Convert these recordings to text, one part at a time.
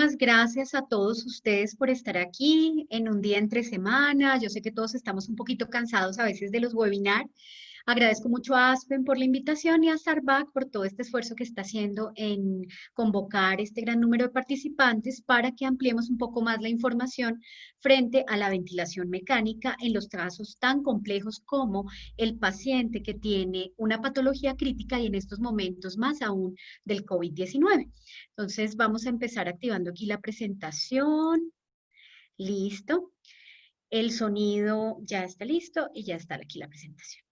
Muchísimas gracias a todos ustedes por estar aquí en un día entre semana. Yo sé que todos estamos un poquito cansados a veces de los webinars. Agradezco mucho a Aspen por la invitación y a Starbucks por todo este esfuerzo que está haciendo en convocar este gran número de participantes para que ampliemos un poco más la información frente a la ventilación mecánica en los casos tan complejos como el paciente que tiene una patología crítica y en estos momentos más aún del COVID-19. Entonces vamos a empezar activando aquí la presentación. Listo. El sonido ya está listo y ya está aquí la presentación.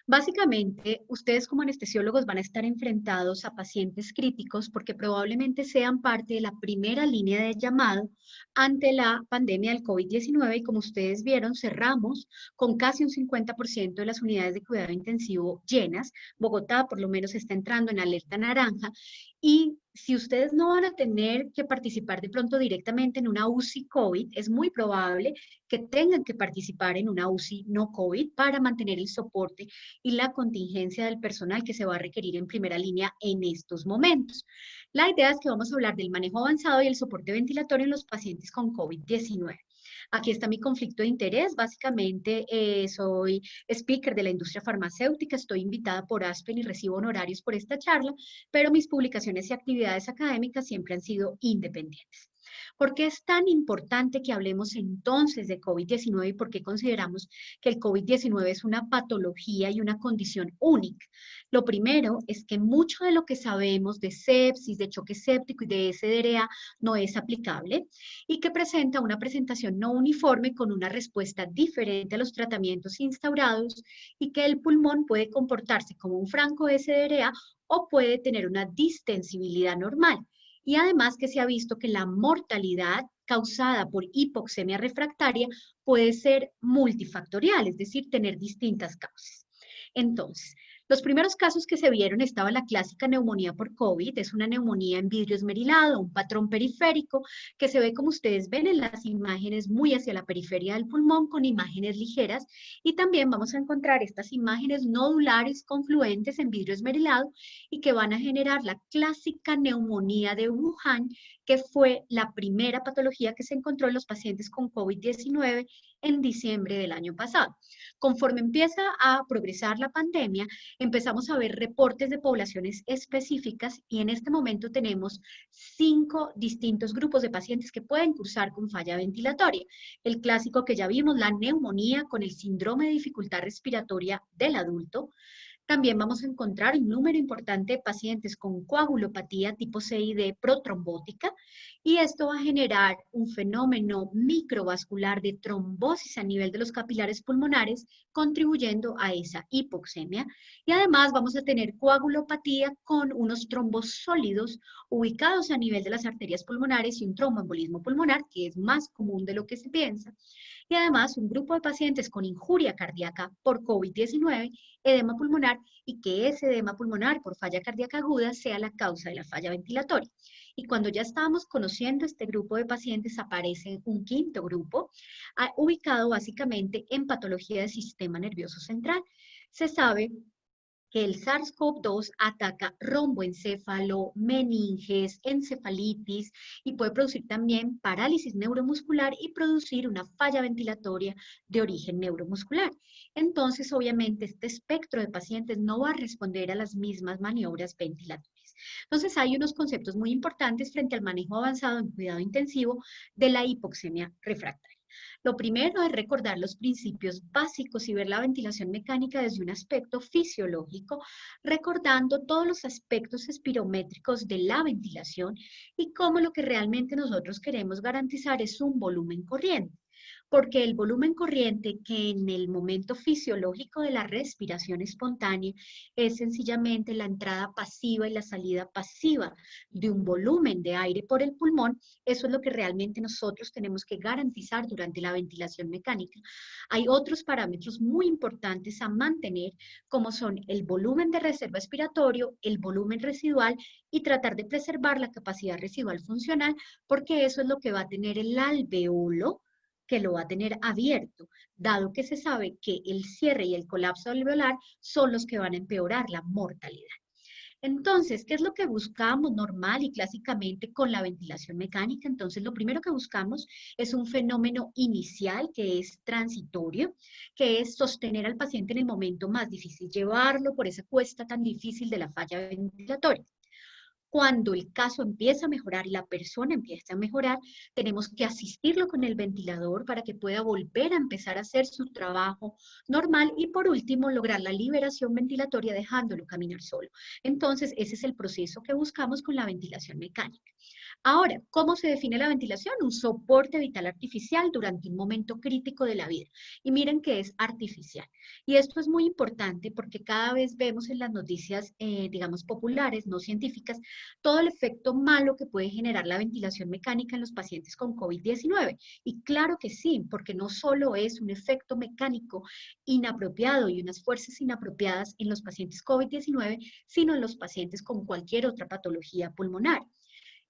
Básicamente, ustedes como anestesiólogos van a estar enfrentados a pacientes críticos porque probablemente sean parte de la primera línea de llamado ante la pandemia del COVID-19 y como ustedes vieron, cerramos con casi un 50% de las unidades de cuidado intensivo llenas. Bogotá por lo menos está entrando en alerta naranja y si ustedes no van a tener que participar de pronto directamente en una UCI COVID, es muy probable que tengan que participar en una UCI no COVID para mantener el soporte y la contingencia del personal que se va a requerir en primera línea en estos momentos. La idea es que vamos a hablar del manejo avanzado y el soporte ventilatorio en los pacientes con COVID-19. Aquí está mi conflicto de interés. Básicamente soy speaker de la industria farmacéutica, estoy invitada por Aspen y recibo honorarios por esta charla, pero mis publicaciones y actividades académicas siempre han sido independientes. ¿Por qué es tan importante que hablemos entonces de COVID-19 y por qué consideramos que el COVID-19 es una patología y una condición única? Lo primero es que mucho de lo que sabemos de sepsis, de choque séptico y de SDRA no es aplicable y que presenta una presentación no uniforme con una respuesta diferente a los tratamientos instaurados y que el pulmón puede comportarse como un franco SDRA o puede tener una distensibilidad normal. Y además que se ha visto que la mortalidad causada por hipoxemia refractaria puede ser multifactorial, es decir, tener distintas causas. Entonces, los primeros casos que se vieron estaba la clásica neumonía por COVID, es una neumonía en vidrio esmerilado, un patrón periférico que se ve como ustedes ven en las imágenes muy hacia la periferia del pulmón con imágenes ligeras y también vamos a encontrar estas imágenes nodulares confluentes en vidrio esmerilado y que van a generar la clásica neumonía de Wuhan, que fue la primera patología que se encontró en los pacientes con COVID-19 en diciembre del año pasado. Conforme empieza a progresar la pandemia, empezamos a ver reportes de poblaciones específicas y en este momento tenemos 5 distintos grupos de pacientes que pueden cursar con falla ventilatoria. El clásico que ya vimos, la neumonía con el síndrome de dificultad respiratoria del adulto. También vamos a encontrar un número importante de pacientes con coagulopatía tipo C y D protrombótica y esto va a generar un fenómeno microvascular de trombosis a nivel de los capilares pulmonares, contribuyendo a esa hipoxemia. Y además vamos a tener coagulopatía con unos trombos sólidos ubicados a nivel de las arterias pulmonares y un tromboembolismo pulmonar, que es más común de lo que se piensa. Y además un grupo de pacientes con injuria cardíaca por COVID-19, edema pulmonar y que ese edema pulmonar por falla cardíaca aguda sea la causa de la falla ventilatoria. Y cuando ya estábamos conociendo este grupo de pacientes, aparece un quinto grupo, ubicado básicamente en patología del sistema nervioso central. Se sabe que el SARS-CoV-2 ataca romboencéfalo, meninges, encefalitis y puede producir también parálisis neuromuscular y producir una falla ventilatoria de origen neuromuscular. Entonces, obviamente, este espectro de pacientes no va a responder a las mismas maniobras ventilatorias. Entonces, hay unos conceptos muy importantes frente al manejo avanzado en cuidado intensivo de la hipoxemia refractaria. Lo primero es recordar los principios básicos y ver la ventilación mecánica desde un aspecto fisiológico, recordando todos los aspectos espirométricos de la ventilación y cómo lo que realmente nosotros queremos garantizar es un volumen corriente. Porque el volumen corriente que en el momento fisiológico de la respiración espontánea es sencillamente la entrada pasiva y la salida pasiva de un volumen de aire por el pulmón, eso es lo que realmente nosotros tenemos que garantizar durante la ventilación mecánica. Hay otros parámetros muy importantes a mantener, como son el volumen de reserva expiratorio, el volumen residual y tratar de preservar la capacidad residual funcional, porque eso es lo que va a tener el alveolo, que lo va a tener abierto, dado que se sabe que el cierre y el colapso alveolar son los que van a empeorar la mortalidad. Entonces, ¿qué es lo que buscamos normal y clásicamente con la ventilación mecánica? Entonces, lo primero que buscamos es un fenómeno inicial que es transitorio, que es sostener al paciente en el momento más difícil, llevarlo por esa cuesta tan difícil de la falla ventilatoria. Cuando el caso empieza a mejorar y la persona empieza a mejorar, tenemos que asistirlo con el ventilador para que pueda volver a empezar a hacer su trabajo normal y por último lograr la liberación ventilatoria dejándolo caminar solo. Entonces, ese es el proceso que buscamos con la ventilación mecánica. Ahora, ¿cómo se define la ventilación? Un soporte vital artificial durante un momento crítico de la vida. Y miren que es artificial. Y esto es muy importante porque cada vez vemos en las noticias, digamos, populares, no científicas, todo el efecto malo que puede generar la ventilación mecánica en los pacientes con COVID-19. Y claro que sí, porque no solo es un efecto mecánico inapropiado y unas fuerzas inapropiadas en los pacientes COVID-19, sino en los pacientes con cualquier otra patología pulmonar,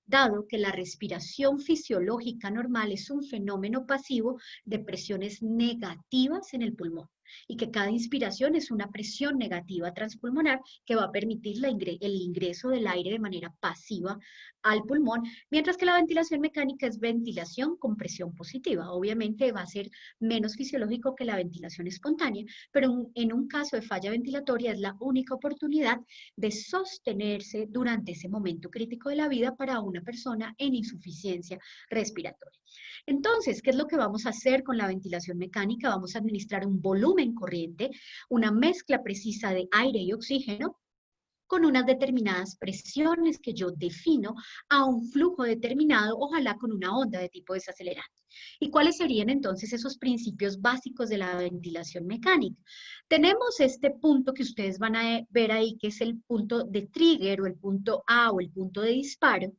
dado que la respiración fisiológica normal es un fenómeno pasivo de presiones negativas en el pulmón y que cada inspiración es una presión negativa transpulmonar que va a permitir el ingreso del aire de manera pasiva al pulmón, mientras que la ventilación mecánica es ventilación con presión positiva. Obviamente va a ser menos fisiológico que la ventilación espontánea, pero en un caso de falla ventilatoria es la única oportunidad de sostenerse durante ese momento crítico de la vida para una persona en insuficiencia respiratoria. Entonces, ¿qué es lo que vamos a hacer con la ventilación mecánica? Vamos a administrar un volumen corriente, una mezcla precisa de aire y oxígeno, con unas determinadas presiones que yo defino a un flujo determinado, ojalá con una onda de tipo desacelerante. ¿Y cuáles serían entonces esos principios básicos de la ventilación mecánica? Tenemos este punto que ustedes van a ver ahí, que es el punto de trigger o el punto A o el punto de disparo,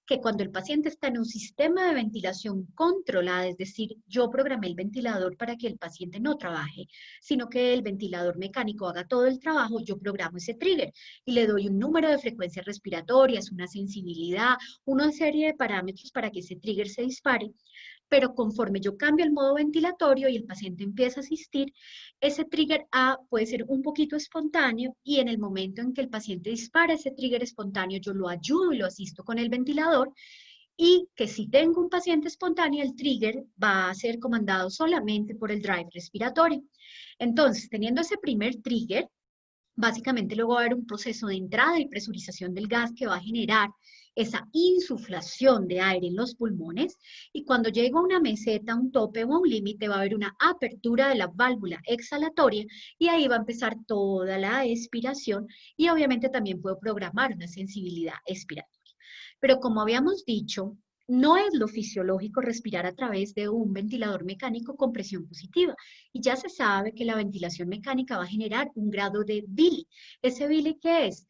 que cuando el paciente está en un sistema de ventilación controlada, es decir, yo programé el ventilador para que el paciente no trabaje, sino que el ventilador mecánico haga todo el trabajo, yo programo ese trigger y le doy un número de frecuencias respiratorias, una sensibilidad, una serie de parámetros para que ese trigger se dispare, pero conforme yo cambio el modo ventilatorio y el paciente empieza a asistir, ese trigger A puede ser un poquito espontáneo y en el momento en que el paciente dispara ese trigger espontáneo, yo lo ayudo y lo asisto con el ventilador y que si tengo un paciente espontáneo, el trigger va a ser comandado solamente por el drive respiratorio. Entonces, teniendo ese primer trigger, básicamente luego va a haber un proceso de entrada y presurización del gas que va a generar esa insuflación de aire en los pulmones y cuando llega a una meseta, un tope o un límite va a haber una apertura de la válvula exhalatoria y ahí va a empezar toda la expiración y obviamente también puedo programar una sensibilidad expiratoria. Pero como habíamos dicho, no es lo fisiológico respirar a través de un ventilador mecánico con presión positiva. Y ya se sabe que la ventilación mecánica va a generar un grado de Billy. ¿Ese Billy qué es?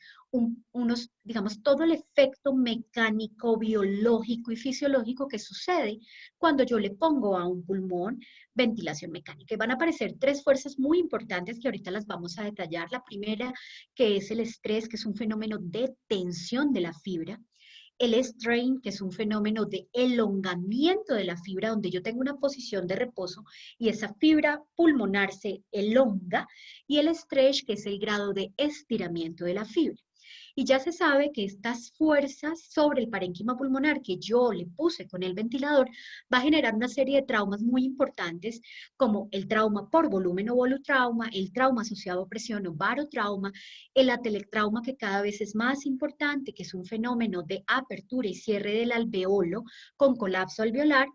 Digamos, todo el efecto mecánico, biológico y fisiológico que sucede cuando yo le pongo a un pulmón ventilación mecánica. Y van a aparecer tres fuerzas muy importantes que ahorita las vamos a detallar. La primera, que es el estrés, que es un fenómeno de tensión de la fibra. El strain, que es un fenómeno de elongamiento de la fibra, donde yo tengo una posición de reposo y esa fibra pulmonar se elonga, y el stretch, que es el grado de estiramiento de la fibra. Y ya se sabe que estas fuerzas sobre el parénquima pulmonar que yo le puse con el ventilador va a generar una serie de traumas muy importantes, como el trauma por volumen o volutrauma, el trauma asociado a presión o barotrauma, el atelectrauma que cada vez es más importante, que es un fenómeno de apertura y cierre del alveolo con colapso alveolar,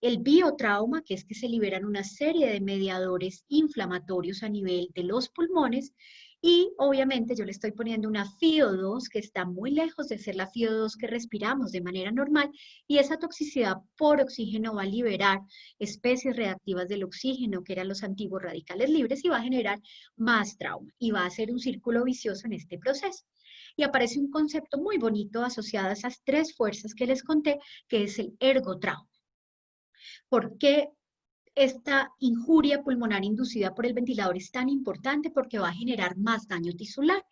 el biotrauma, que es que se liberan una serie de mediadores inflamatorios a nivel de los pulmones, y obviamente yo le estoy poniendo una FiO2 que está muy lejos de ser la FiO2 que respiramos de manera normal, y esa toxicidad por oxígeno va a liberar especies reactivas del oxígeno, que eran los antiguos radicales libres, y va a generar más trauma, y va a ser un círculo vicioso en este proceso. Y aparece un concepto muy bonito asociado a esas tres fuerzas que les conté, que es el ergotrauma. ¿Por qué esta injuria pulmonar inducida por el ventilador es tan importante? Porque va a generar más daño tisular.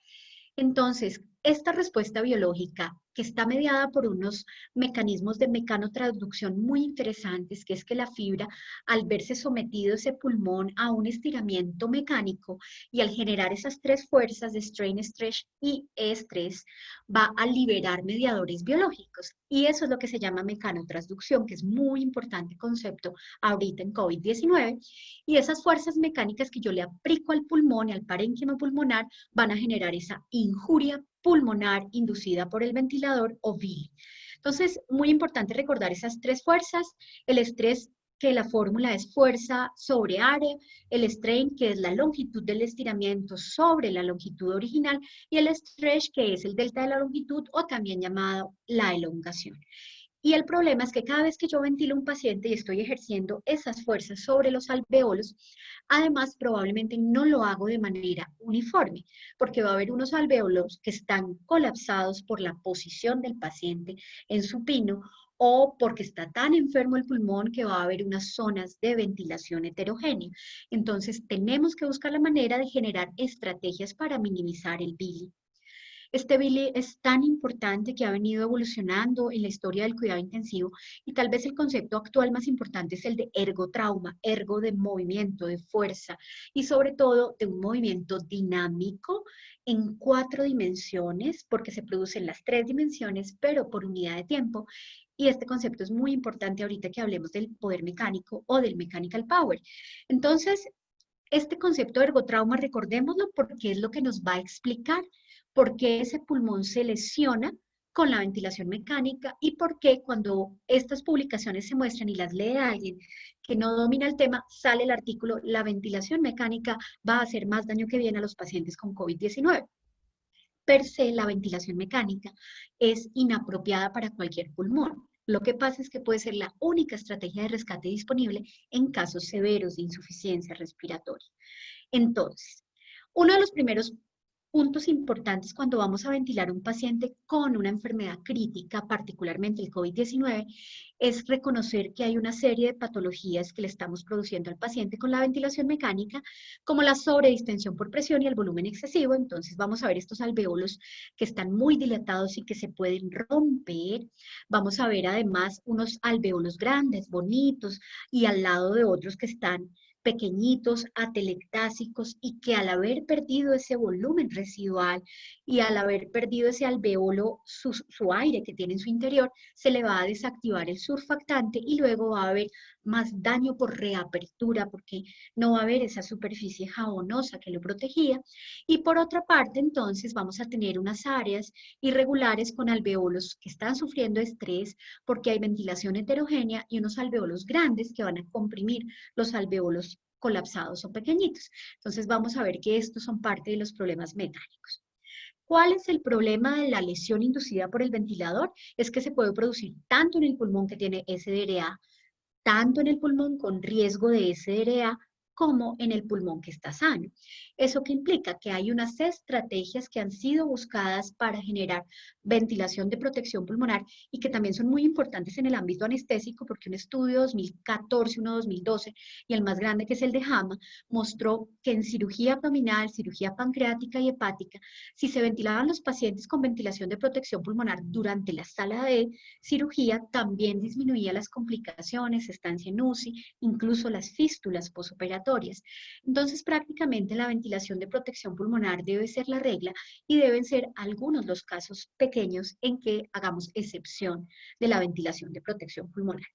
Entonces, esta respuesta biológica, que está mediada por unos mecanismos de mecanotransducción muy interesantes, que es que la fibra, al verse sometido ese pulmón a un estiramiento mecánico y al generar esas tres fuerzas de strain, stretch y estrés, va a liberar mediadores biológicos. Y eso es lo que se llama mecanotransducción, que es muy importante concepto ahorita en COVID-19. Y esas fuerzas mecánicas que yo le aplico al pulmón y al parénquima pulmonar van a generar esa injuria pulmonar inducida por el ventilador o VIL. Entonces, muy importante recordar esas tres fuerzas, el estrés, que la fórmula es fuerza sobre área, el strain, que es la longitud del estiramiento sobre la longitud original, y el stretch, que es el delta de la longitud o también llamado la elongación. Y el problema es que cada vez que yo ventilo a un paciente y estoy ejerciendo esas fuerzas sobre los alvéolos, además probablemente no lo hago de manera uniforme, porque va a haber unos alvéolos que están colapsados por la posición del paciente en supino o porque está tan enfermo el pulmón que va a haber unas zonas de ventilación heterogénea. Entonces tenemos que buscar la manera de generar estrategias para minimizar el BILI. Este Billy es tan importante que ha venido evolucionando en la historia del cuidado intensivo y tal vez el concepto actual más importante es el de ergotrauma, ergo de movimiento, de fuerza y sobre todo de un movimiento dinámico en 4 dimensiones, porque se produce en las 3 dimensiones, pero por unidad de tiempo. Y este concepto es muy importante ahorita que hablemos del poder mecánico o del mechanical power. Entonces, este concepto de ergotrauma, recordémoslo porque es lo que nos va a explicar por qué ese pulmón se lesiona con la ventilación mecánica y por qué cuando estas publicaciones se muestran y las lee alguien que no domina el tema, sale el artículo, la ventilación mecánica va a hacer más daño que bien a los pacientes con COVID-19. Per se, la ventilación mecánica es inapropiada para cualquier pulmón. Lo que pasa es que puede ser la única estrategia de rescate disponible en casos severos de insuficiencia respiratoria. Entonces, uno de los primeros puntos importantes cuando vamos a ventilar a un paciente con una enfermedad crítica, particularmente el COVID-19, es reconocer que hay una serie de patologías que le estamos produciendo al paciente con la ventilación mecánica, como la sobredistensión por presión y el volumen excesivo. Entonces vamos a ver estos alvéolos que están muy dilatados y que se pueden romper. Vamos a ver además unos alvéolos grandes, bonitos, y al lado de otros que están pequeñitos, atelectásicos, y que al haber perdido ese volumen residual y al haber perdido ese alvéolo, su aire que tiene en su interior, se le va a desactivar el surfactante y luego va a haber más daño por reapertura porque no va a haber esa superficie jabonosa que lo protegía. Y por otra parte, entonces vamos a tener unas áreas irregulares con alvéolos que están sufriendo estrés porque hay ventilación heterogénea y unos alvéolos grandes que van a comprimir los alvéolos colapsados o pequeñitos. Entonces vamos a ver que estos son parte de los problemas mecánicos. ¿Cuál es el problema de la lesión inducida por el ventilador? Es que se puede producir tanto en el pulmón que tiene SDRA, tanto en el pulmón con riesgo de SDRA, como en el pulmón que está sano. ¿Eso qué implica? Que hay unas estrategias que han sido buscadas para generar ventilación de protección pulmonar y que también son muy importantes en el ámbito anestésico porque un estudio 2014, uno 2012 y el más grande que es el de JAMA, mostró que en cirugía abdominal, cirugía pancreática y hepática, si se ventilaban los pacientes con ventilación de protección pulmonar durante la sala de cirugía, también disminuía las complicaciones, estancia en UCI, incluso las fístulas posoperatorias. Entonces, prácticamente la ventilación de protección pulmonar debe ser la regla y deben ser algunos los casos pequeños en que hagamos excepción de la ventilación de protección pulmonar.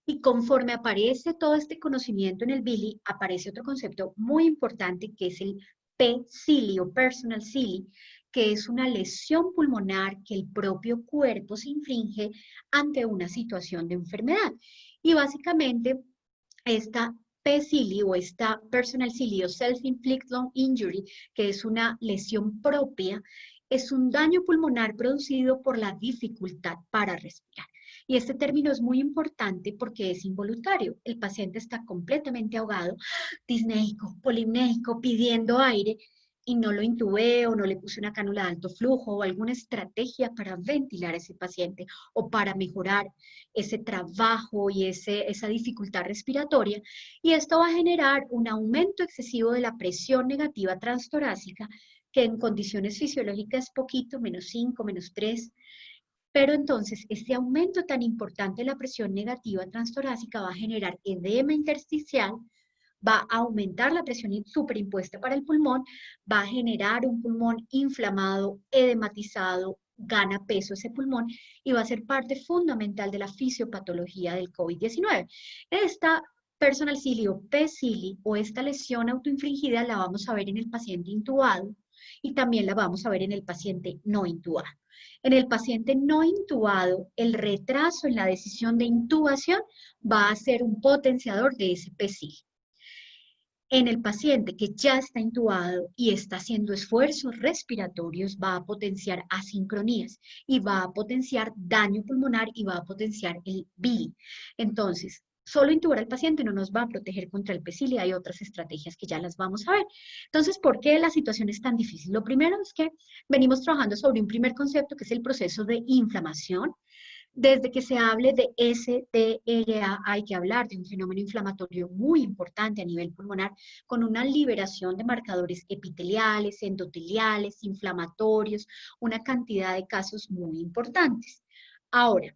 Y conforme aparece todo este conocimiento en el BILI, aparece otro concepto muy importante que es el PCILI o Personal CILI, que es una lesión pulmonar que el propio cuerpo se infringe ante una situación de enfermedad. Y básicamente esta PCILI o esta Personal CILI o Self-Inflicted Lung Injury, que es una lesión propia, es un daño pulmonar producido por la dificultad para respirar. Y este término es muy importante porque es involuntario. El paciente está completamente ahogado, disneico, polimneico, pidiendo aire y no lo intubé o no le puse una cánula de alto flujo o alguna estrategia para ventilar a ese paciente o para mejorar ese trabajo y esa dificultad respiratoria. Y esto va a generar un aumento excesivo de la presión negativa transtorácica que en condiciones fisiológicas es poquito, -5, -3, pero entonces este aumento tan importante de la presión negativa transtorácica va a generar edema intersticial, va a aumentar la presión superimpuesta para el pulmón, va a generar un pulmón inflamado, edematizado, gana peso ese pulmón y va a ser parte fundamental de la fisiopatología del COVID-19. Esta personal cili o P-cili o esta lesión autoinfligida la vamos a ver en el paciente intubado y también la vamos a ver en el paciente no intubado. En el paciente no intubado, el retraso en la decisión de intubación va a ser un potenciador de ese P-cili. En el paciente que ya está intubado y está haciendo esfuerzos respiratorios, va a potenciar asincronías y va a potenciar daño pulmonar y va a potenciar el BIL. Entonces, solo intubar al paciente no nos va a proteger contra el PECIL y hay otras estrategias que ya las vamos a ver. Entonces, ¿por qué la situación es tan difícil? Lo primero es que venimos trabajando sobre un primer concepto que es el proceso de inflamación. Desde que se hable de SDRA hay que hablar de un fenómeno inflamatorio muy importante a nivel pulmonar con una liberación de marcadores epiteliales, endoteliales, inflamatorios, una cantidad de casos muy importantes. Ahora,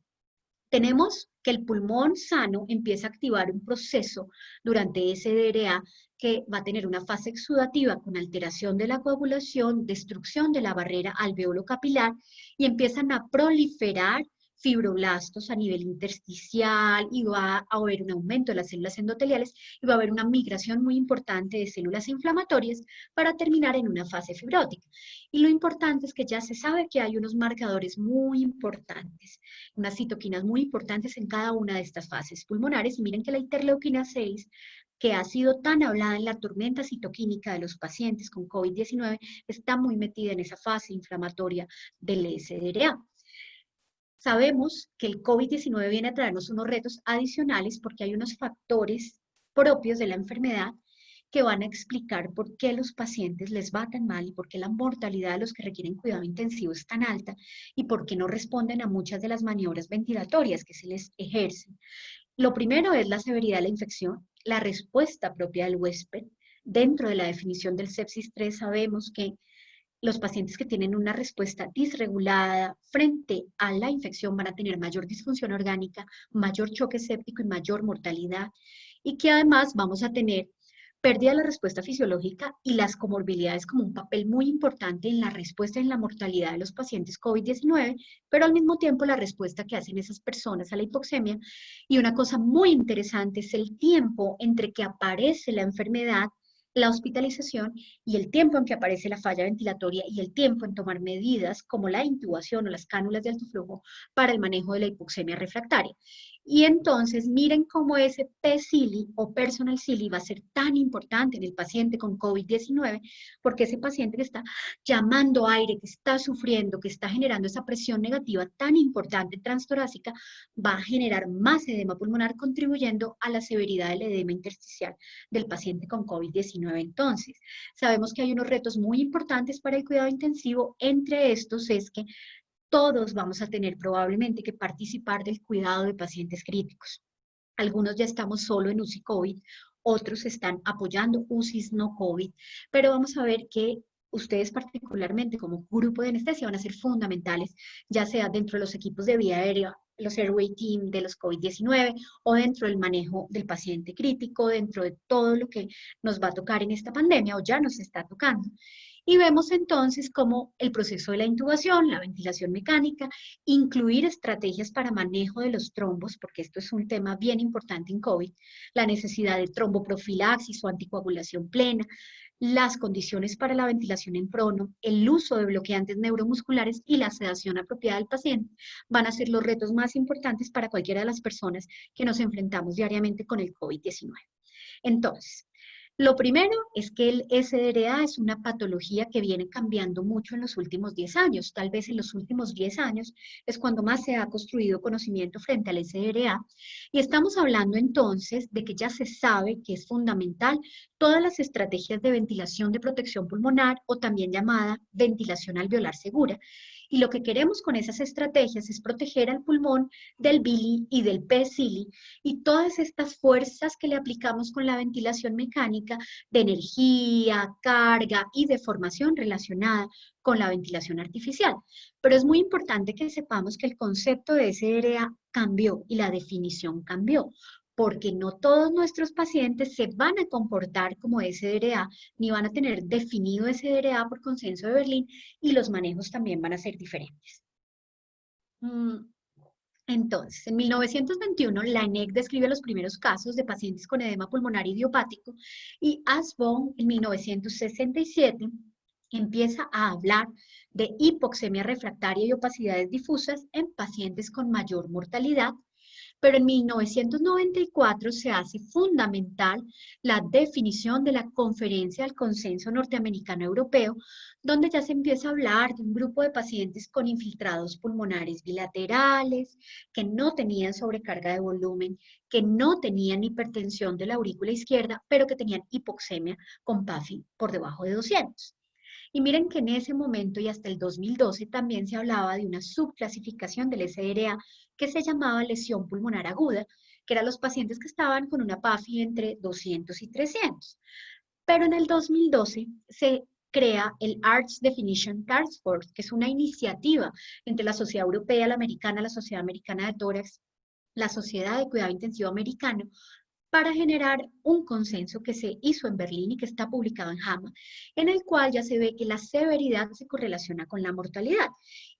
tenemos que el pulmón sano empieza a activar un proceso durante SDRA que va a tener una fase exudativa con alteración de la coagulación, destrucción de la barrera alveolo-capilar y empiezan a proliferar fibroblastos a nivel intersticial y va a haber un aumento de las células endoteliales y va a haber una migración muy importante de células inflamatorias para terminar en una fase fibrótica. Y lo importante es que ya se sabe que hay unos marcadores muy importantes, unas citoquinas muy importantes en cada una de estas fases pulmonares. Y miren que la interleuquina 6, que ha sido tan hablada en la tormenta citoquímica de los pacientes con COVID-19, está muy metida en esa fase inflamatoria del SDRA. Sabemos que el COVID-19 viene a traernos unos retos adicionales porque hay unos factores propios de la enfermedad que van a explicar por qué los pacientes les va tan mal y por qué la mortalidad de los que requieren cuidado intensivo es tan alta y por qué no responden a muchas de las maniobras ventilatorias que se les ejercen. Lo primero es la severidad de la infección, la respuesta propia del huésped. Dentro de la definición del sepsis 3 sabemos que los pacientes que tienen una respuesta disregulada frente a la infección van a tener mayor disfunción orgánica, mayor choque séptico y mayor mortalidad, y que además vamos a tener pérdida de la respuesta fisiológica y las comorbilidades como un papel muy importante en la respuesta y en la mortalidad de los pacientes COVID-19, pero al mismo tiempo la respuesta que hacen esas personas a la hipoxemia. Y una cosa muy interesante es el tiempo entre que aparece la enfermedad, la hospitalización y el tiempo en que aparece la falla ventilatoria y el tiempo en tomar medidas como la intubación o las cánulas de alto flujo para el manejo de la hipoxemia refractaria. Y entonces miren cómo ese P-cili o personal cili va a ser tan importante en el paciente con COVID-19, porque ese paciente que está llamando aire, que está sufriendo, que está generando esa presión negativa tan importante transtorácica, va a generar más edema pulmonar, contribuyendo a la severidad del edema intersticial del paciente con COVID-19. Entonces, sabemos que hay unos retos muy importantes para el cuidado intensivo. Entre estos es que todos vamos a tener probablemente que participar del cuidado de pacientes críticos. Algunos ya estamos solo en UCI COVID, otros están apoyando UCIs no COVID, pero vamos a ver que ustedes particularmente como grupo de anestesia van a ser fundamentales, ya sea dentro de los equipos de vía aérea, los airway team de los COVID-19 o dentro del manejo del paciente crítico, dentro de todo lo que nos va a tocar en esta pandemia o ya nos está tocando. Y vemos entonces cómo el proceso de la intubación, la ventilación mecánica, incluir estrategias para manejo de los trombos, porque esto es un tema bien importante en COVID, la necesidad de tromboprofilaxis o anticoagulación plena, las condiciones para la ventilación en prono, el uso de bloqueantes neuromusculares y la sedación apropiada del paciente van a ser los retos más importantes para cualquiera de las personas que nos enfrentamos diariamente con el COVID-19. Entonces, lo primero es que el SDRA es una patología que viene cambiando mucho en los últimos 10 años. Tal vez en los últimos 10 años es cuando más se ha construido conocimiento frente al SDRA. Y estamos hablando entonces de que ya se sabe que es fundamental todas las estrategias de ventilación de protección pulmonar o también llamada ventilación alveolar segura. Y lo que queremos con esas estrategias es proteger al pulmón del bili y del PSILI y todas estas fuerzas que le aplicamos con la ventilación mecánica de energía, carga y deformación relacionada con la ventilación artificial. Pero es muy importante que sepamos que el concepto de SDRA cambió y la definición cambió, porque no todos nuestros pacientes se van a comportar como SDRA, ni van a tener definido SDRA por consenso de Berlín, y los manejos también van a ser diferentes. Entonces, en 1921, la ENEC describe los primeros casos de pacientes con edema pulmonar idiopático y Asbon, en 1967, empieza a hablar de hipoxemia refractaria y opacidades difusas en pacientes con mayor mortalidad, pero en 1994 se hace fundamental la definición de la Conferencia del Consenso Norteamericano Europeo, donde ya se empieza a hablar de un grupo de pacientes con infiltrados pulmonares bilaterales, que no tenían sobrecarga de volumen, que no tenían hipertensión de la aurícula izquierda, pero que tenían hipoxemia con PAFI por debajo de 200. Y miren que en ese momento y hasta el 2012 también se hablaba de una subclasificación del SDRA que se llamaba lesión pulmonar aguda, que eran los pacientes que estaban con una PAFI entre 200 y 300. Pero en el 2012 se crea el Arts Definition Task Force, que es una iniciativa entre la Sociedad Europea, la Americana, la Sociedad Americana de Tórax, la Sociedad de Cuidado Intensivo Americano, para generar un consenso que se hizo en Berlín y que está publicado en JAMA, en el cual ya se ve que la severidad se correlaciona con la mortalidad.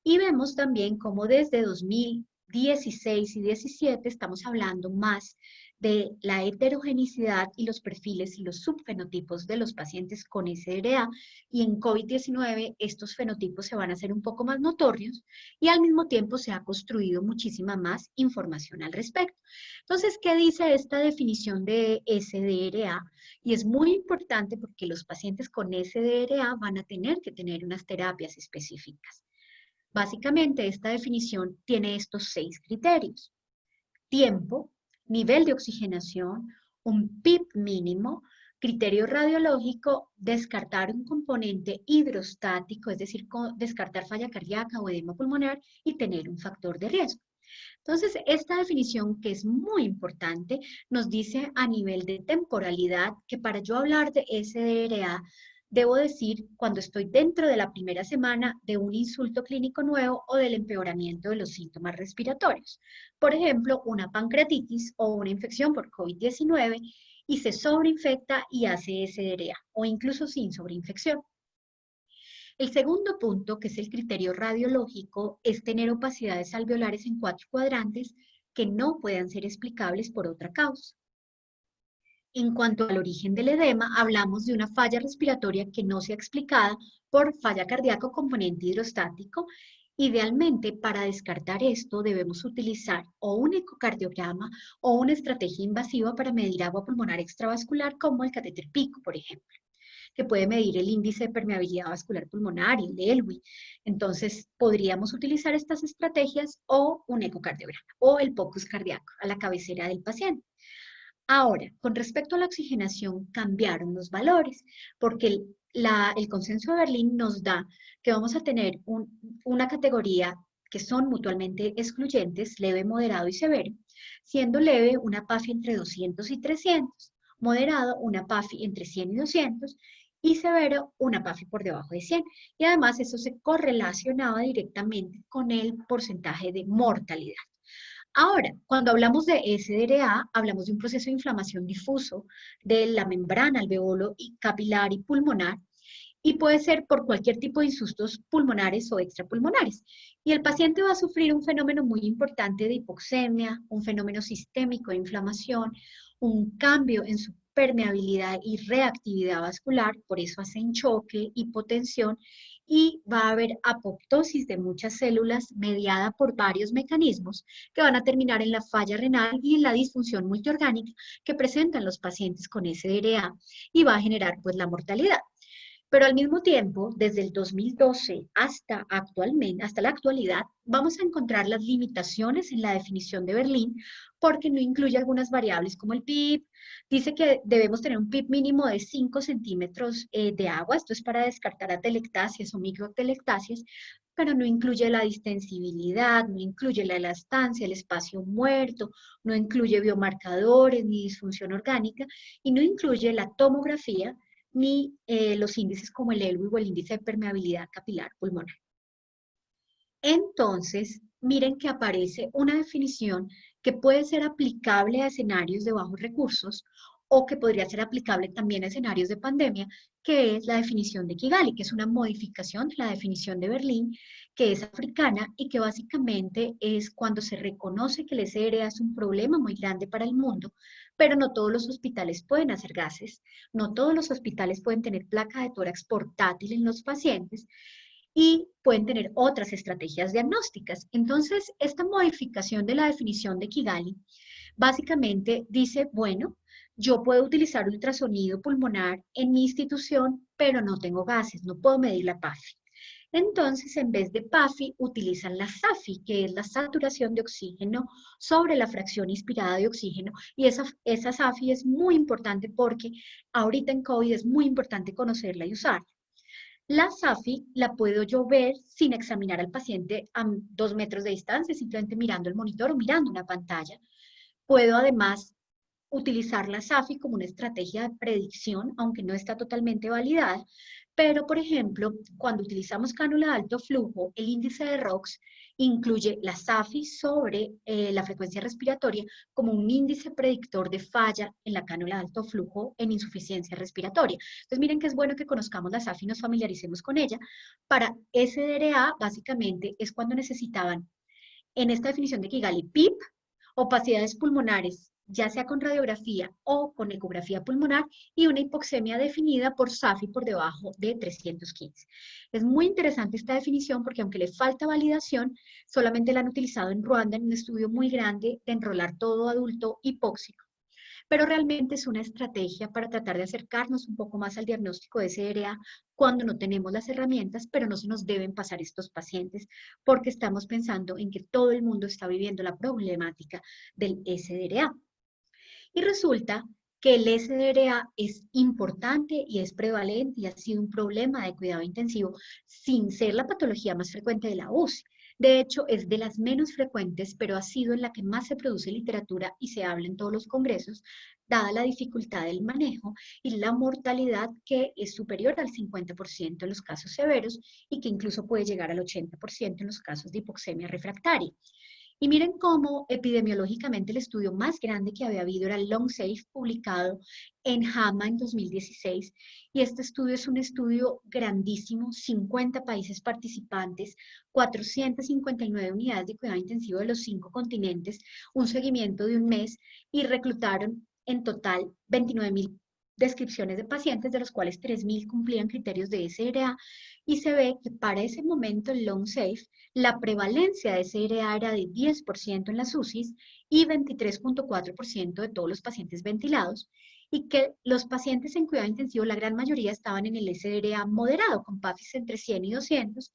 Y vemos también cómo desde 2016 y 17 estamos hablando más de la heterogeneidad y los perfiles y los subfenotipos de los pacientes con SDRA, y en COVID-19 estos fenotipos se van a hacer un poco más notorios y al mismo tiempo se ha construido muchísima más información al respecto. Entonces, ¿qué dice esta definición de SDRA? Y es muy importante porque los pacientes con SDRA van a tener que tener unas terapias específicas. Básicamente, esta definición tiene estos 6 criterios: tiempo, nivel de oxigenación, un PIP mínimo, criterio radiológico, descartar un componente hidrostático, es decir, descartar falla cardíaca o edema pulmonar, y tener un factor de riesgo. Entonces, esta definición, que es muy importante, nos dice a nivel de temporalidad que para yo hablar de SDRA, debo decir cuando estoy dentro de la primera semana de un insulto clínico nuevo o del empeoramiento de los síntomas respiratorios. Por ejemplo, una pancreatitis o una infección por COVID-19 y se sobreinfecta y hace SDRA, o incluso sin sobreinfección. El segundo punto, que es el criterio radiológico, es tener opacidades alveolares en 4 cuadrantes que no puedan ser explicables por otra causa. En cuanto al origen del edema, hablamos de una falla respiratoria que no sea explicada por falla cardíaca o componente hidrostático. Idealmente, para descartar esto, debemos utilizar o un ecocardiograma o una estrategia invasiva para medir agua pulmonar extravascular, como el catéter PICO, por ejemplo, que puede medir el índice de permeabilidad vascular pulmonar y el de Elwi. Entonces, podríamos utilizar estas estrategias o un ecocardiograma o el POCUS cardíaco a la cabecera del paciente. Ahora, con respecto a la oxigenación, cambiaron los valores, porque el consenso de Berlín nos da que vamos a tener una categoría que son mutuamente excluyentes, leve, moderado y severo, siendo leve una PAFI entre 200 y 300, moderado una PAFI entre 100 y 200, y severo una PAFI por debajo de 100. Y además eso se correlacionaba directamente con el porcentaje de mortalidad. Ahora, cuando hablamos de SDRA, hablamos de un proceso de inflamación difuso de la membrana alveolo y capilar y pulmonar, y puede ser por cualquier tipo de insustos pulmonares o extrapulmonares. Y el paciente va a sufrir un fenómeno muy importante de hipoxemia, un fenómeno sistémico de inflamación, un cambio en su permeabilidad y reactividad vascular, por eso hacen choque, hipotensión, y va a haber apoptosis de muchas células mediada por varios mecanismos que van a terminar en la falla renal y en la disfunción multiorgánica que presentan los pacientes con SDRA, y va a generar pues la mortalidad. Pero al mismo tiempo, desde el 2012 hasta actualmente, hasta la actualidad, vamos a encontrar las limitaciones en la definición de Berlín porque no incluye algunas variables como el PIB. Dice que debemos tener un PIB mínimo de 5 centímetros de agua. Esto es para descartar atelectasias o microatelectasias, pero no incluye la distensibilidad, no incluye la elastancia, el espacio muerto, no incluye biomarcadores ni disfunción orgánica y no incluye la tomografía ni los índices como el ELU o el índice de permeabilidad capilar pulmonar. Entonces, miren que aparece una definición que puede ser aplicable a escenarios de bajos recursos o que podría ser aplicable también a escenarios de pandemia, que es la definición de Kigali, que es una modificación de la definición de Berlín, que es africana y que básicamente es cuando se reconoce que el SRA es un problema muy grande para el mundo, pero no todos los hospitales pueden hacer gases, no todos los hospitales pueden tener placa de tórax portátil en los pacientes, y pueden tener otras estrategias diagnósticas. Entonces, esta modificación de la definición de Kigali básicamente dice, bueno, yo puedo utilizar ultrasonido pulmonar en mi institución, pero no tengo gases, no puedo medir la PAFI. Entonces, en vez de PAFI, utilizan la SAFI, que es la saturación de oxígeno sobre la fracción inspirada de oxígeno. Y esa SAFI es muy importante porque ahorita en COVID es muy importante conocerla y usarla. La SAFI la puedo yo ver sin examinar al paciente a 2 metros de distancia, simplemente mirando el monitor o mirando una pantalla. Puedo además utilizar la SAFI como una estrategia de predicción, aunque no está totalmente validada, pero por ejemplo, cuando utilizamos cánula de alto flujo, el índice de ROX incluye la SAFI sobre la frecuencia respiratoria como un índice predictor de falla en la cánula de alto flujo en insuficiencia respiratoria. Entonces miren que es bueno que conozcamos la SAFI y nos familiaricemos con ella. Para SDRA básicamente es cuando necesitaban en esta definición de Kigali PIP, opacidades pulmonares, ya sea con radiografía o con ecografía pulmonar, y una hipoxemia definida por SAFI por debajo de 315. Es muy interesante esta definición porque aunque le falta validación, solamente la han utilizado en Ruanda en un estudio muy grande de enrolar todo adulto hipóxico, pero realmente es una estrategia para tratar de acercarnos un poco más al diagnóstico de SDRA cuando no tenemos las herramientas, pero no se nos deben pasar estos pacientes porque estamos pensando en que todo el mundo está viviendo la problemática del SDRA. Y resulta que el SDRA es importante y es prevalente y ha sido un problema de cuidado intensivo sin ser la patología más frecuente de la UCI. De hecho, es de las menos frecuentes, pero ha sido en la que más se produce literatura y se habla en todos los congresos, dada la dificultad del manejo y la mortalidad que es superior al 50% en los casos severos y que incluso puede llegar al 80% en los casos de hipoxemia refractaria. Y miren cómo epidemiológicamente el estudio más grande que había habido era el LongSafe, publicado en JAMA en 2016. Y este estudio es un estudio grandísimo, 50 países participantes, 459 unidades de cuidado intensivo de los 5 continentes, un seguimiento de un mes y reclutaron en total 29.000 descripciones de pacientes, de los cuales 3.000 cumplían criterios de SRA, y se ve que para ese momento el LongSafe, la prevalencia de SRA era de 10% en las UCIs y 23.4% de todos los pacientes ventilados, y que los pacientes en cuidado intensivo, la gran mayoría estaban en el SRA moderado, con PAFIs entre 100 y 200,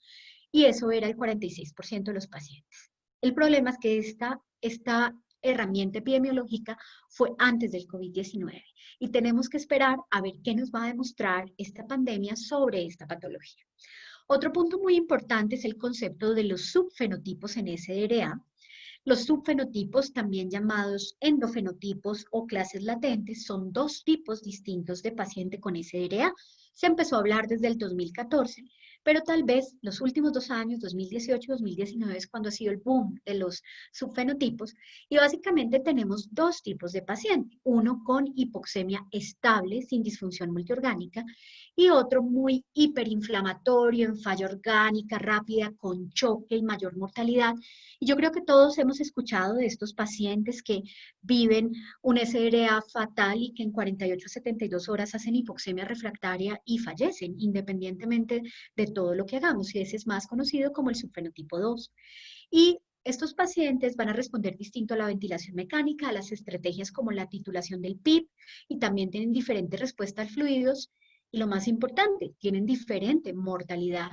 y eso era el 46% de los pacientes. El problema es que esta herramienta epidemiológica fue antes del COVID-19 y tenemos que esperar a ver qué nos va a demostrar esta pandemia sobre esta patología. Otro punto muy importante es el concepto de los subfenotipos en SDRA. Los subfenotipos, también llamados endofenotipos o clases latentes, son dos tipos distintos de paciente con SDRA. Se empezó a hablar desde el 2014, pero tal vez los últimos 2 años, 2018 y 2019, es cuando ha sido el boom de los subfenotipos. Y básicamente tenemos dos tipos de paciente, uno con hipoxemia estable, sin disfunción multiorgánica, y otro muy hiperinflamatorio, en falla orgánica rápida, con choque y mayor mortalidad. Y yo creo que todos hemos escuchado de estos pacientes que viven un SRA fatal y que en 48 a 72 horas hacen hipoxemia refractaria y fallecen, independientemente de todo lo que hagamos. Y ese es más conocido como el subfenotipo 2. Y estos pacientes van a responder distinto a la ventilación mecánica, a las estrategias como la titulación del PIP, y también tienen diferente respuesta a fluidos. Y lo más importante, tienen diferente mortalidad.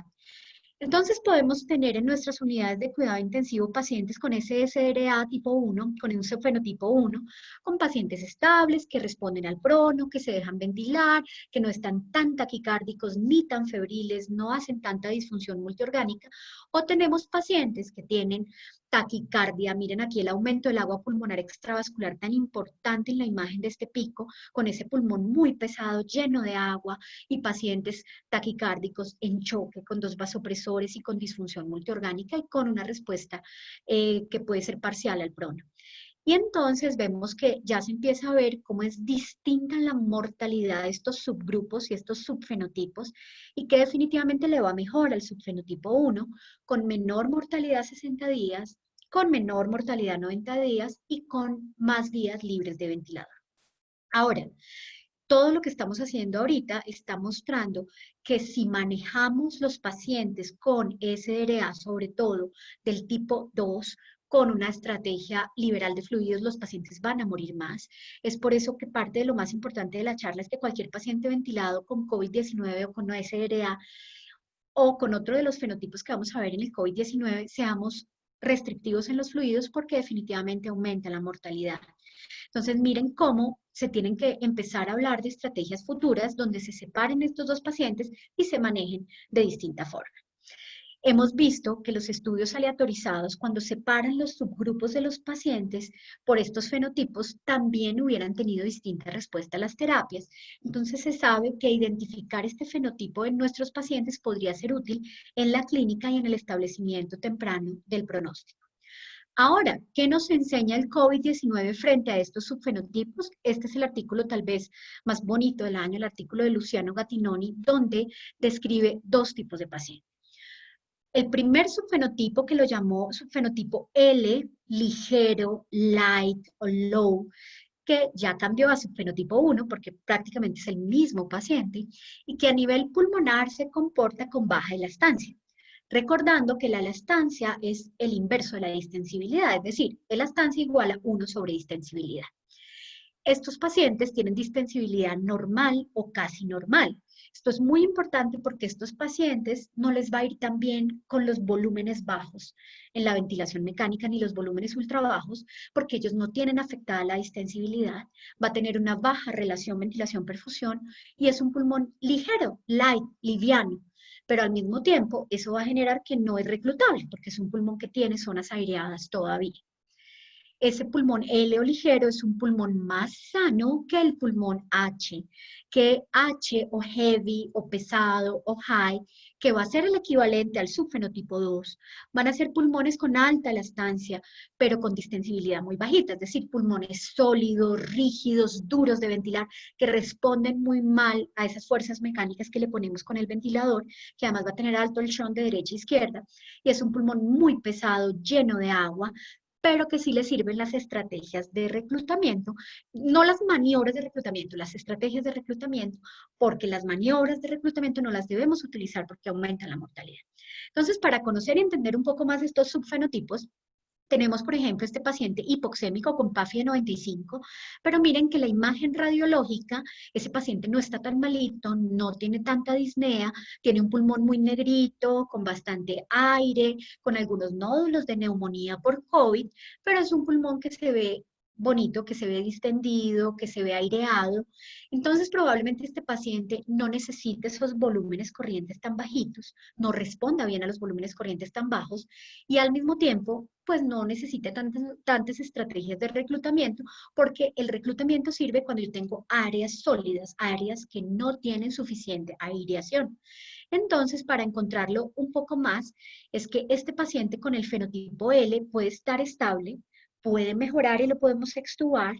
Entonces podemos tener en nuestras unidades de cuidado intensivo pacientes con SSRA tipo 1, con un subfenotipo 1, con pacientes estables que responden al prono, que se dejan ventilar, que no están tan taquicárdicos ni tan febriles, no hacen tanta disfunción multiorgánica, o tenemos pacientes que tienen taquicardia, miren aquí el aumento del agua pulmonar extravascular tan importante en la imagen de este pico, con ese pulmón muy pesado, lleno de agua, y pacientes taquicárdicos en choque con dos vasopresores y con disfunción multiorgánica y con una respuesta que puede ser parcial al prono. Y entonces vemos que ya se empieza a ver cómo es distinta la mortalidad de estos subgrupos y estos subfenotipos y que definitivamente le va mejor al subfenotipo 1 con menor mortalidad 60 días, con menor mortalidad 90 días y con más días libres de ventilador. Ahora, todo lo que estamos haciendo ahorita está mostrando que si manejamos los pacientes con SDRA, sobre todo del tipo 2, con una estrategia liberal de fluidos, los pacientes van a morir más. Es por eso que parte de lo más importante de la charla es que cualquier paciente ventilado con COVID-19 o con SDRA o con otro de los fenotipos que vamos a ver en el COVID-19, seamos restrictivos en los fluidos porque definitivamente aumenta la mortalidad. Entonces, miren cómo se tienen que empezar a hablar de estrategias futuras donde se separen estos dos pacientes y se manejen de distinta forma. Hemos visto que los estudios aleatorizados, cuando separan los subgrupos de los pacientes por estos fenotipos, también hubieran tenido distinta respuesta a las terapias. Entonces se sabe que identificar este fenotipo en nuestros pacientes podría ser útil en la clínica y en el establecimiento temprano del pronóstico. Ahora, ¿qué nos enseña el COVID-19 frente a estos subfenotipos? Este es el artículo tal vez más bonito del año, el artículo de Luciano Gattinoni, donde describe dos tipos de pacientes. El primer subfenotipo que lo llamó subfenotipo L, ligero, light o low, que ya cambió a subfenotipo 1 porque prácticamente es el mismo paciente y que a nivel pulmonar se comporta con baja elastancia. Recordando que la elastancia es el inverso de la distensibilidad, es decir, elastancia igual a 1 sobre distensibilidad. Estos pacientes tienen distensibilidad normal o casi normal. Esto es muy importante porque estos pacientes no les va a ir tan bien con los volúmenes bajos en la ventilación mecánica ni los volúmenes ultra bajos porque ellos no tienen afectada la distensibilidad, va a tener una baja relación ventilación-perfusión y es un pulmón ligero, light, liviano, pero al mismo tiempo eso va a generar que no es reclutable porque es un pulmón que tiene zonas aireadas todavía. Ese pulmón L o ligero es un pulmón más sano que el pulmón H, que H o heavy o pesado o high, que va a ser el equivalente al subfenotipo 2, van a ser pulmones con alta elastancia, pero con distensibilidad muy bajita, es decir, pulmones sólidos, rígidos, duros de ventilar, que responden muy mal a esas fuerzas mecánicas que le ponemos con el ventilador, que además va a tener alto el shunt de derecha e izquierda, y es un pulmón muy pesado, lleno de agua, pero que sí le sirven las estrategias de reclutamiento, no las maniobras de reclutamiento, las estrategias de reclutamiento, porque las maniobras de reclutamiento no las debemos utilizar porque aumentan la mortalidad. Entonces, para conocer y entender un poco más de estos subfenotipos, tenemos, por ejemplo, este paciente hipoxémico con PAFI de 95, pero miren que la imagen radiológica, ese paciente no está tan malito, no tiene tanta disnea, tiene un pulmón muy negrito, con bastante aire, con algunos nódulos de neumonía por COVID, pero es un pulmón que se ve bonito, que se ve distendido, que se ve aireado. Entonces, probablemente este paciente no necesite esos volúmenes corrientes tan bajitos, no responda bien a los volúmenes corrientes tan bajos, y al mismo tiempo, pues no necesita tantas estrategias de reclutamiento, porque el reclutamiento sirve cuando yo tengo áreas sólidas, áreas que no tienen suficiente aireación. Entonces, para encontrarlo un poco más, es que este paciente con el fenotipo L puede estar estable, puede mejorar y lo podemos extubar,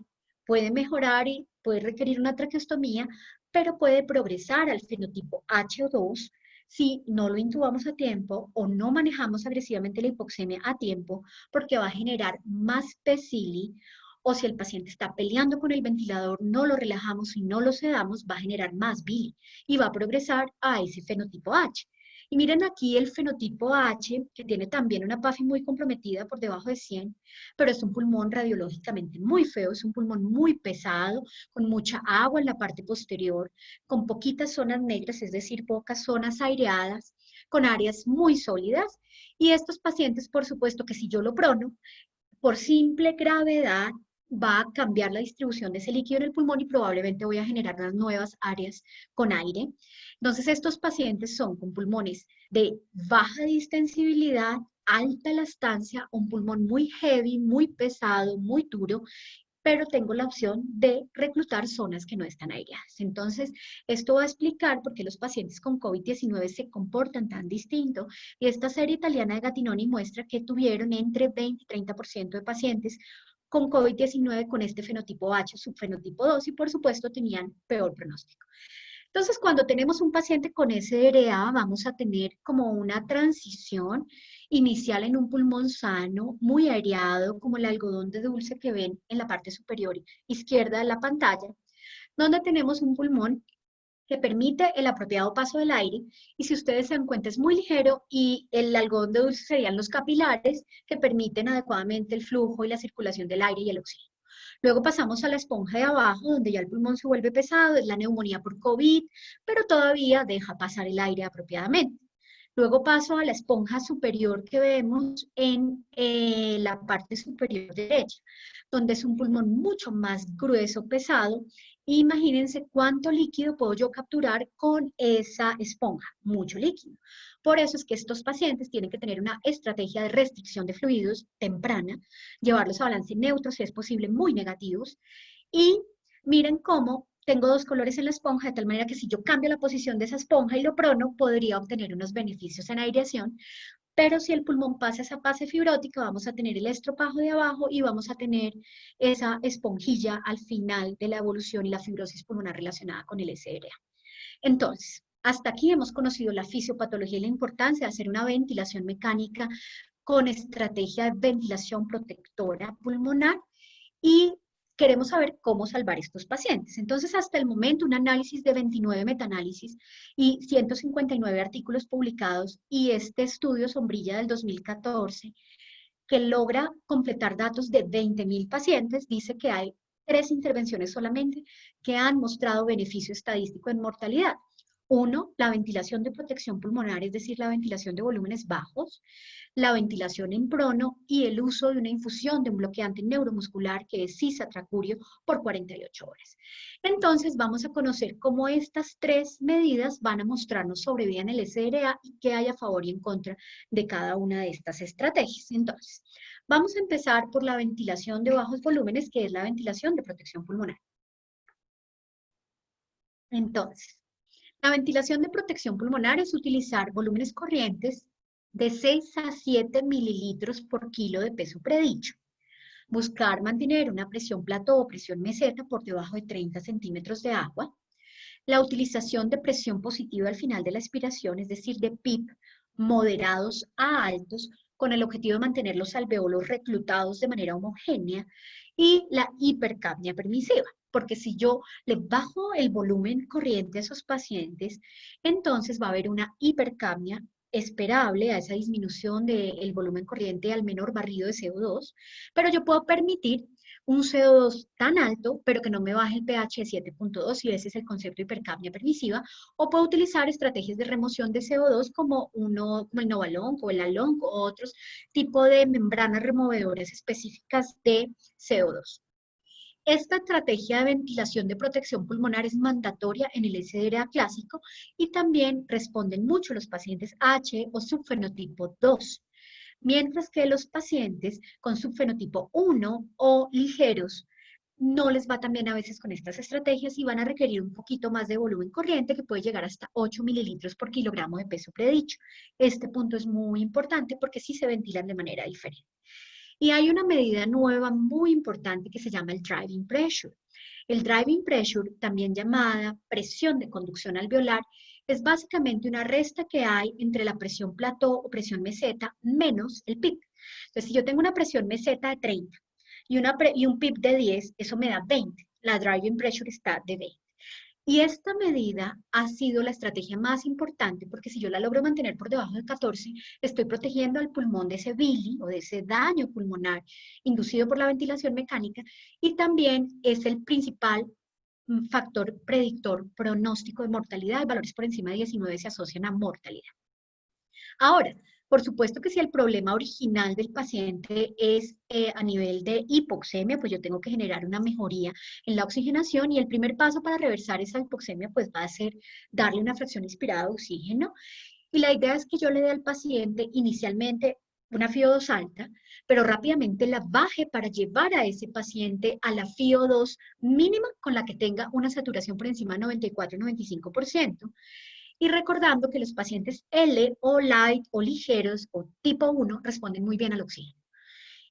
puede mejorar y puede requerir una traqueostomía, pero puede progresar al fenotipo H2 si no lo intubamos a tiempo o no manejamos agresivamente la hipoxemia a tiempo, porque va a generar más PECILI, o si el paciente está peleando con el ventilador, no lo relajamos y no lo sedamos, va a generar más bili y va a progresar a ese fenotipo H. Y miren aquí el fenotipo H, que tiene también una PAFI muy comprometida por debajo de 100, pero es un pulmón radiológicamente muy feo, es un pulmón muy pesado, con mucha agua en la parte posterior, con poquitas zonas negras, es decir, pocas zonas aireadas, con áreas muy sólidas. Y estos pacientes, por supuesto que si yo lo prono, por simple gravedad va a cambiar la distribución de ese líquido en el pulmón y probablemente voy a generar unas nuevas áreas con aire. Entonces, estos pacientes son con pulmones de baja distensibilidad, alta elastancia, un pulmón muy heavy, muy pesado, muy duro, pero tengo la opción de reclutar zonas que no están aireadas. Entonces, esto va a explicar por qué los pacientes con COVID-19 se comportan tan distinto. Y esta serie italiana de Gattinoni muestra que tuvieron entre 20 y 30% de pacientes con COVID-19 con este fenotipo H, subfenotipo 2, y por supuesto tenían peor pronóstico. Entonces, cuando tenemos un paciente con SRA, vamos a tener como una transición inicial en un pulmón sano, muy aireado, como el algodón de dulce que ven en la parte superior izquierda de la pantalla, donde tenemos un pulmón que permite el apropiado paso del aire, y si ustedes se dan cuenta es muy ligero, y el algodón de dulce serían los capilares que permiten adecuadamente el flujo y la circulación del aire y el oxígeno. Luego pasamos a la esponja de abajo, donde ya el pulmón se vuelve pesado, es la neumonía por COVID, pero todavía deja pasar el aire apropiadamente. Luego paso a la esponja superior que vemos en la parte superior derecha, donde es un pulmón mucho más grueso, pesado. Imagínense cuánto líquido puedo yo capturar con esa esponja, mucho líquido. Por eso es que estos pacientes tienen que tener una estrategia de restricción de fluidos temprana, llevarlos a balance neutro, si es posible, muy negativos. Y miren cómo tengo dos colores en la esponja, de tal manera que si yo cambio la posición de esa esponja y lo prono, podría obtener unos beneficios en aireación. Pero si el pulmón pasa esa fase fibrótica, vamos a tener el estropajo de abajo y vamos a tener esa esponjilla al final de la evolución y la fibrosis pulmonar relacionada con el SRA. Entonces, hasta aquí hemos conocido la fisiopatología y la importancia de hacer una ventilación mecánica con estrategia de ventilación protectora pulmonar, y queremos saber cómo salvar estos pacientes. Entonces, hasta el momento, un análisis de 29 metaanálisis y 159 artículos publicados, y este estudio Sombrilla del 2014, que logra completar datos de 20.000 pacientes, dice que hay 3 intervenciones solamente que han mostrado beneficio estadístico en mortalidad. Uno, la ventilación de protección pulmonar, es decir, la ventilación de volúmenes bajos, la ventilación en prono y el uso de una infusión de un bloqueante neuromuscular que es cisatracurio por 48 horas. Entonces vamos a conocer cómo estas 3 medidas van a mostrarnos sobrevida en el SRA y qué hay a favor y en contra de cada una de estas estrategias. Entonces, vamos a empezar por la ventilación de bajos volúmenes, que es la ventilación de protección pulmonar. Entonces, la ventilación de protección pulmonar es utilizar volúmenes corrientes de 6 a 7 mililitros por kilo de peso predicho. Buscar mantener una presión plató o presión meseta por debajo de 30 centímetros de agua. La utilización de presión positiva al final de la expiración, es decir, de PIP, moderados a altos, con el objetivo de mantener los alveolos reclutados de manera homogénea. Y la hipercapnia permisiva, porque si yo le bajo el volumen corriente a esos pacientes, entonces va a haber una hipercapnia esperable a esa disminución del volumen corriente al menor barrido de CO2, pero yo puedo permitir un CO2 tan alto, pero que no me baje el pH de 7.2, y ese es el concepto de hipercapnia permisiva, o puedo utilizar estrategias de remoción de CO2 como el Novalonc o el Alonc o otros tipos de membranas removedoras específicas de CO2. Esta estrategia de ventilación de protección pulmonar es mandatoria en el SDRA clásico, y también responden mucho los pacientes H o subfenotipo 2, mientras que los pacientes con subfenotipo 1 o ligeros no les va tan bien a veces con estas estrategias y van a requerir un poquito más de volumen corriente, que puede llegar hasta 8 mililitros por kilogramo de peso predicho. Este punto es muy importante porque sí se ventilan de manera diferente. Y hay una medida nueva muy importante que se llama el driving pressure. El driving pressure, también llamada presión de conducción alveolar, es básicamente una resta que hay entre la presión plató o presión meseta menos el PIP. Entonces, si yo tengo una presión meseta de 30 y un PIP de 10, eso me da 20. La driving pressure está de 20. Y esta medida ha sido la estrategia más importante, porque si yo la logro mantener por debajo de 14, estoy protegiendo al pulmón de ese BILI o de ese daño pulmonar inducido por la ventilación mecánica, y también es el principal factor predictor pronóstico de mortalidad. Valores por encima de 19 se asocian a mortalidad. Ahora, por supuesto que si el problema original del paciente es a nivel de hipoxemia, pues yo tengo que generar una mejoría en la oxigenación y el primer paso para reversar esa hipoxemia pues va a ser darle una fracción inspirada de oxígeno. Y la idea es que yo le dé al paciente inicialmente una FiO2 alta, pero rápidamente la baje para llevar a ese paciente a la FiO2 mínima con la que tenga una saturación por encima de 94-95%. Y recordando que los pacientes L o light o ligeros o tipo 1 responden muy bien al oxígeno.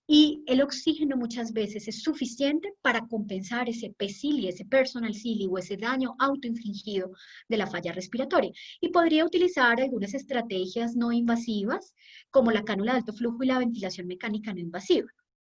Y el oxígeno muchas veces es suficiente para compensar ese PCILI, ese personal CILI o ese daño autoinfligido de la falla respiratoria. Y podría utilizar algunas estrategias no invasivas como la cánula de alto flujo y la ventilación mecánica no invasiva.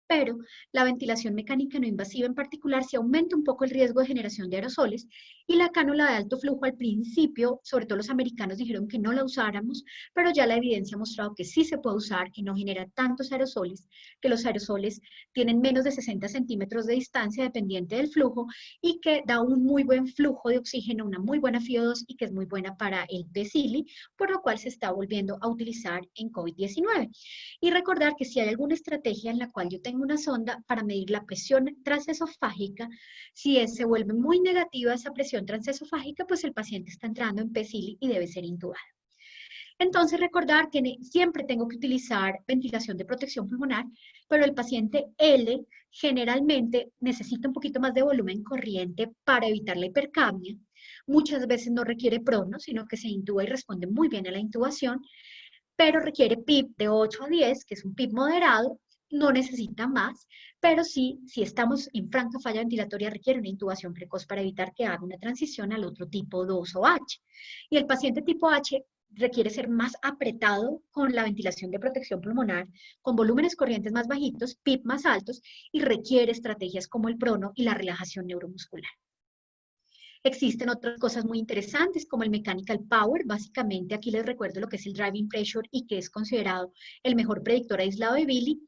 Pero la ventilación mecánica no invasiva en particular se aumenta un poco el riesgo de generación de aerosoles y la cánula de alto flujo al principio, sobre todo los americanos dijeron que no la usáramos, pero ya la evidencia ha mostrado que sí se puede usar, que no genera tantos aerosoles, que los aerosoles tienen menos de 60 centímetros de distancia dependiente del flujo y que da un muy buen flujo de oxígeno, una muy buena FiO2 y que es muy buena para el PCILI, por lo cual se está volviendo a utilizar en COVID-19. Y recordar que si hay alguna estrategia en la cual yo tengo una sonda para medir la presión transesofágica, si se vuelve muy negativa esa presión transesofágica, pues el paciente está entrando en PCILI y debe ser intubado. Entonces, recordar que siempre tengo que utilizar ventilación de protección pulmonar, pero el paciente L generalmente necesita un poquito más de volumen corriente para evitar la hipercapnia. Muchas veces no requiere prono, sino que se intuba y responde muy bien a la intubación, pero requiere PIP de 8 a 10, que es un PIP moderado, no necesita más, pero sí, si estamos en franca falla ventilatoria, requiere una intubación precoz para evitar que haga una transición al otro tipo 2 o H. Y el paciente tipo H requiere ser más apretado con la ventilación de protección pulmonar, con volúmenes corrientes más bajitos, PIP más altos, y requiere estrategias como el prono y la relajación neuromuscular. Existen otras cosas muy interesantes como el Mechanical Power. Básicamente aquí les recuerdo lo que es el Driving Pressure y que es considerado el mejor predictor aislado de Billy.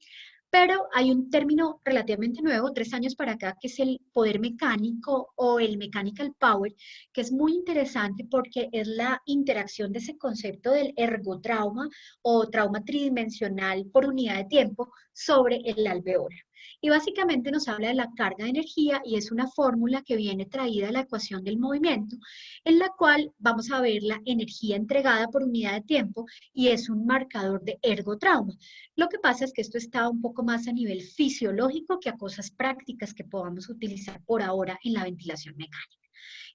Pero hay un término relativamente nuevo, 3 años para acá, que es el poder mecánico o el Mechanical Power, que es muy interesante porque es la interacción de ese concepto del ergotrauma o trauma tridimensional por unidad de tiempo sobre el alveolo. Y básicamente nos habla de la carga de energía y es una fórmula que viene traída de la ecuación del movimiento, en la cual vamos a ver la energía entregada por unidad de tiempo y es un marcador de ergotrauma. Lo que pasa es que esto está un poco más a nivel fisiológico que a cosas prácticas que podamos utilizar por ahora en la ventilación mecánica.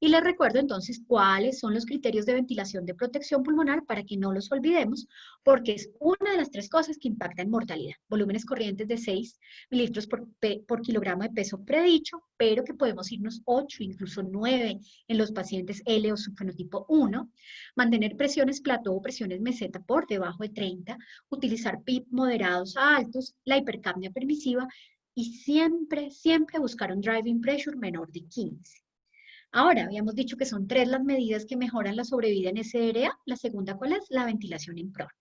Y les recuerdo entonces cuáles son los criterios de ventilación de protección pulmonar para que no los olvidemos, porque es una de las 3 cosas que impactan mortalidad. Volúmenes corrientes de 6 mililitros por kilogramo de peso predicho, pero que podemos irnos 8, incluso 9 en los pacientes L o subfenotipo 1. Mantener presiones plató o presiones meseta por debajo de 30, utilizar PIP moderados a altos, la hipercapnia permisiva y siempre, siempre buscar un driving pressure menor de 15. Ahora, habíamos dicho que son 3 las medidas que mejoran la sobrevida en SRA. La segunda, ¿cuál es? La ventilación en prono.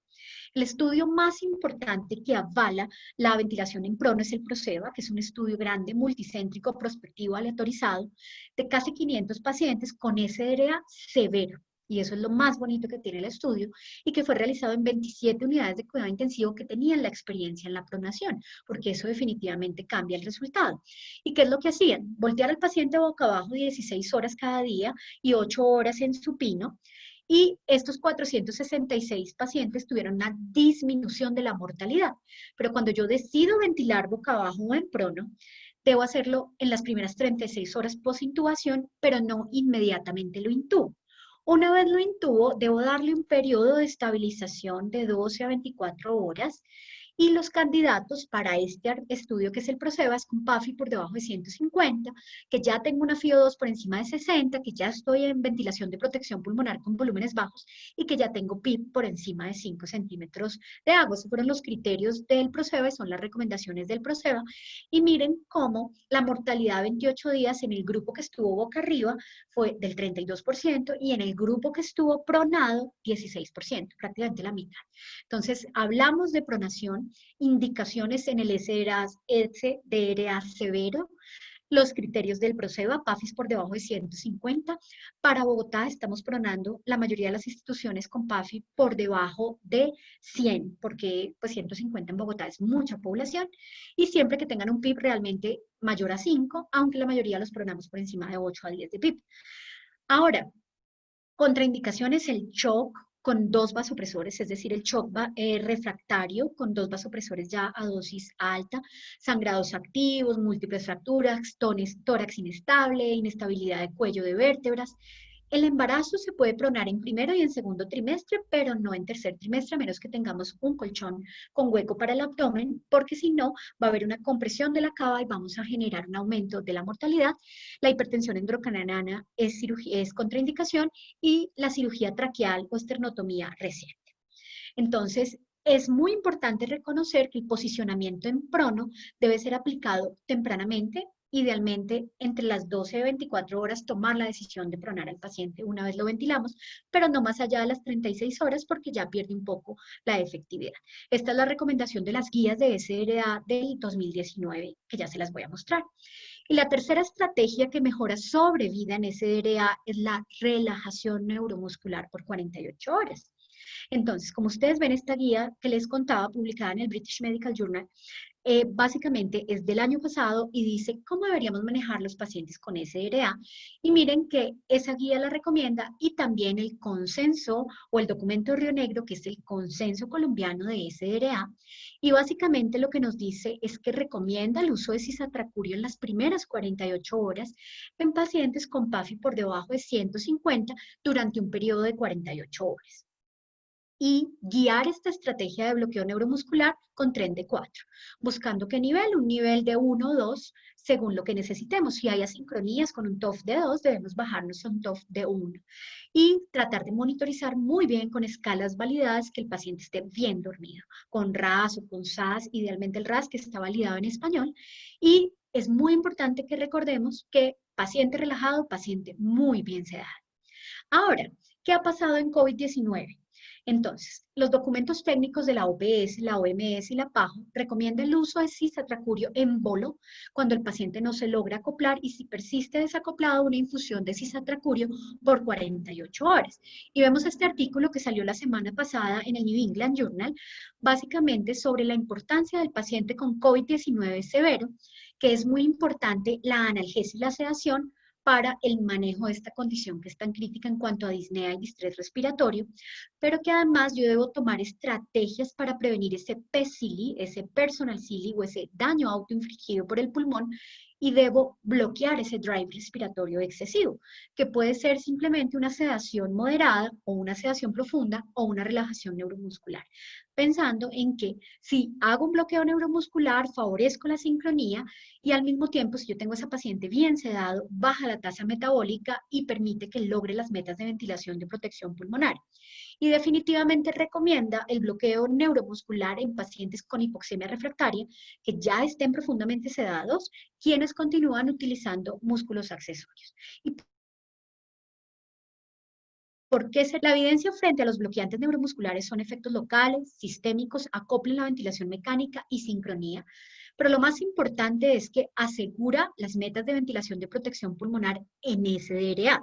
El estudio más importante que avala la ventilación en prono es el PROSEVA, que es un estudio grande, multicéntrico, prospectivo, aleatorizado, de casi 500 pacientes con SRA severo. Y eso es lo más bonito que tiene el estudio, y que fue realizado en 27 unidades de cuidado intensivo que tenían la experiencia en la pronación, porque eso definitivamente cambia el resultado. ¿Y qué es lo que hacían? Voltear al paciente boca abajo 16 horas cada día y 8 horas en supino, y estos 466 pacientes tuvieron una disminución de la mortalidad. Pero cuando yo decido ventilar boca abajo o en prono, debo hacerlo en las primeras 36 horas post-intubación, pero no inmediatamente lo intubo. Una vez lo intubo, debo darle un periodo de estabilización de 12 a 24 horas y los candidatos para este estudio, que es el PROSEVA, es con PAFI por debajo de 150, que ya tengo una FiO2 por encima de 60, que ya estoy en ventilación de protección pulmonar con volúmenes bajos y que ya tengo PIP por encima de 5 centímetros de agua. Esos fueron los criterios del PROSEVA y son las recomendaciones del PROSEVA. Y miren cómo la mortalidad a 28 días en el grupo que estuvo boca arriba fue del 32% y en el grupo que estuvo pronado, 16%, prácticamente la mitad. Entonces, hablamos de pronación, indicaciones en el SDRA severo, Los criterios del PROCEBA, PAFIs por debajo de 150. Para Bogotá estamos pronando la mayoría de las instituciones con PAFI por debajo de 100, porque pues 150 en Bogotá es mucha población, y siempre que tengan un PIB realmente mayor a 5, aunque la mayoría los pronamos por encima de 8 a 10 de PIB. Ahora, contraindicaciones, el shock con 2 vasopresores, es decir, el shock refractario con 2 vasopresores ya a dosis alta, sangrados activos, múltiples fracturas, tórax inestable, inestabilidad de cuello de vértebras. El embarazo se puede pronar en primero y en segundo trimestre, pero no en tercer trimestre, a menos que tengamos un colchón con hueco para el abdomen, porque si no, va a haber una compresión de la cava y vamos a generar un aumento de la mortalidad. La hipertensión endocrinal es contraindicación y la cirugía traqueal o esternotomía reciente. Entonces, es muy importante reconocer que el posicionamiento en prono debe ser aplicado tempranamente, idealmente entre las 12 y 24 horas tomar la decisión de pronar al paciente una vez lo ventilamos, pero no más allá de las 36 horas porque ya pierde un poco la efectividad. Esta es la recomendación de las guías de SRA del 2019, que ya se las voy a mostrar. Y la tercera estrategia que mejora sobrevida en SRA es la relajación neuromuscular por 48 horas. Entonces, como ustedes ven esta guía que les contaba, publicada en el British Medical Journal, básicamente es del año pasado y dice cómo deberíamos manejar los pacientes con SRA. Y miren que esa guía la recomienda y también el consenso o el documento Río Negro, que es el consenso colombiano de SRA. Y básicamente lo que nos dice es que recomienda el uso de cisatracurio en las primeras 48 horas en pacientes con PAFI por debajo de 150 durante un periodo de 48 horas. Y guiar esta estrategia de bloqueo neuromuscular con tren de 4, buscando qué nivel, un nivel de 1 o 2, según lo que necesitemos. Si hay asincronías con un TOF de 2, debemos bajarnos a un TOF de 1. Y tratar de monitorizar muy bien con escalas validadas que el paciente esté bien dormido, con RAS o con SAS, idealmente el RAS que está validado en español. Y es muy importante que recordemos que paciente relajado, paciente muy bien sedado. Ahora, ¿qué ha pasado en COVID-19? Entonces, los documentos técnicos de la OPS, la OMS y la PAHO recomiendan el uso de cisatracurio en bolo cuando el paciente no se logra acoplar y si persiste desacoplado, una infusión de cisatracurio por 48 horas. Y vemos este artículo que salió la semana pasada en el New England Journal, básicamente sobre la importancia del paciente con COVID-19 severo, que es muy importante la analgesia y la sedación para el manejo de esta condición que es tan crítica en cuanto a disnea y distrés respiratorio, pero que además yo debo tomar estrategias para prevenir ese PSILI, ese personal SILI o ese daño autoinfligido por el pulmón y debo bloquear ese drive respiratorio excesivo, que puede ser simplemente una sedación moderada o una sedación profunda o una relajación neuromuscular. Pensando en que si hago un bloqueo neuromuscular, favorezco la sincronía y al mismo tiempo, si yo tengo a esa paciente bien sedado, baja la tasa metabólica y permite que logre las metas de ventilación de protección pulmonar. Y definitivamente recomienda el bloqueo neuromuscular en pacientes con hipoxemia refractaria que ya estén profundamente sedados, quienes continúan utilizando músculos accesorios. Y porque la evidencia frente a los bloqueantes neuromusculares son efectos locales, sistémicos, acoplan la ventilación mecánica y sincronía. Pero lo más importante es que asegura las metas de ventilación de protección pulmonar en SDRA.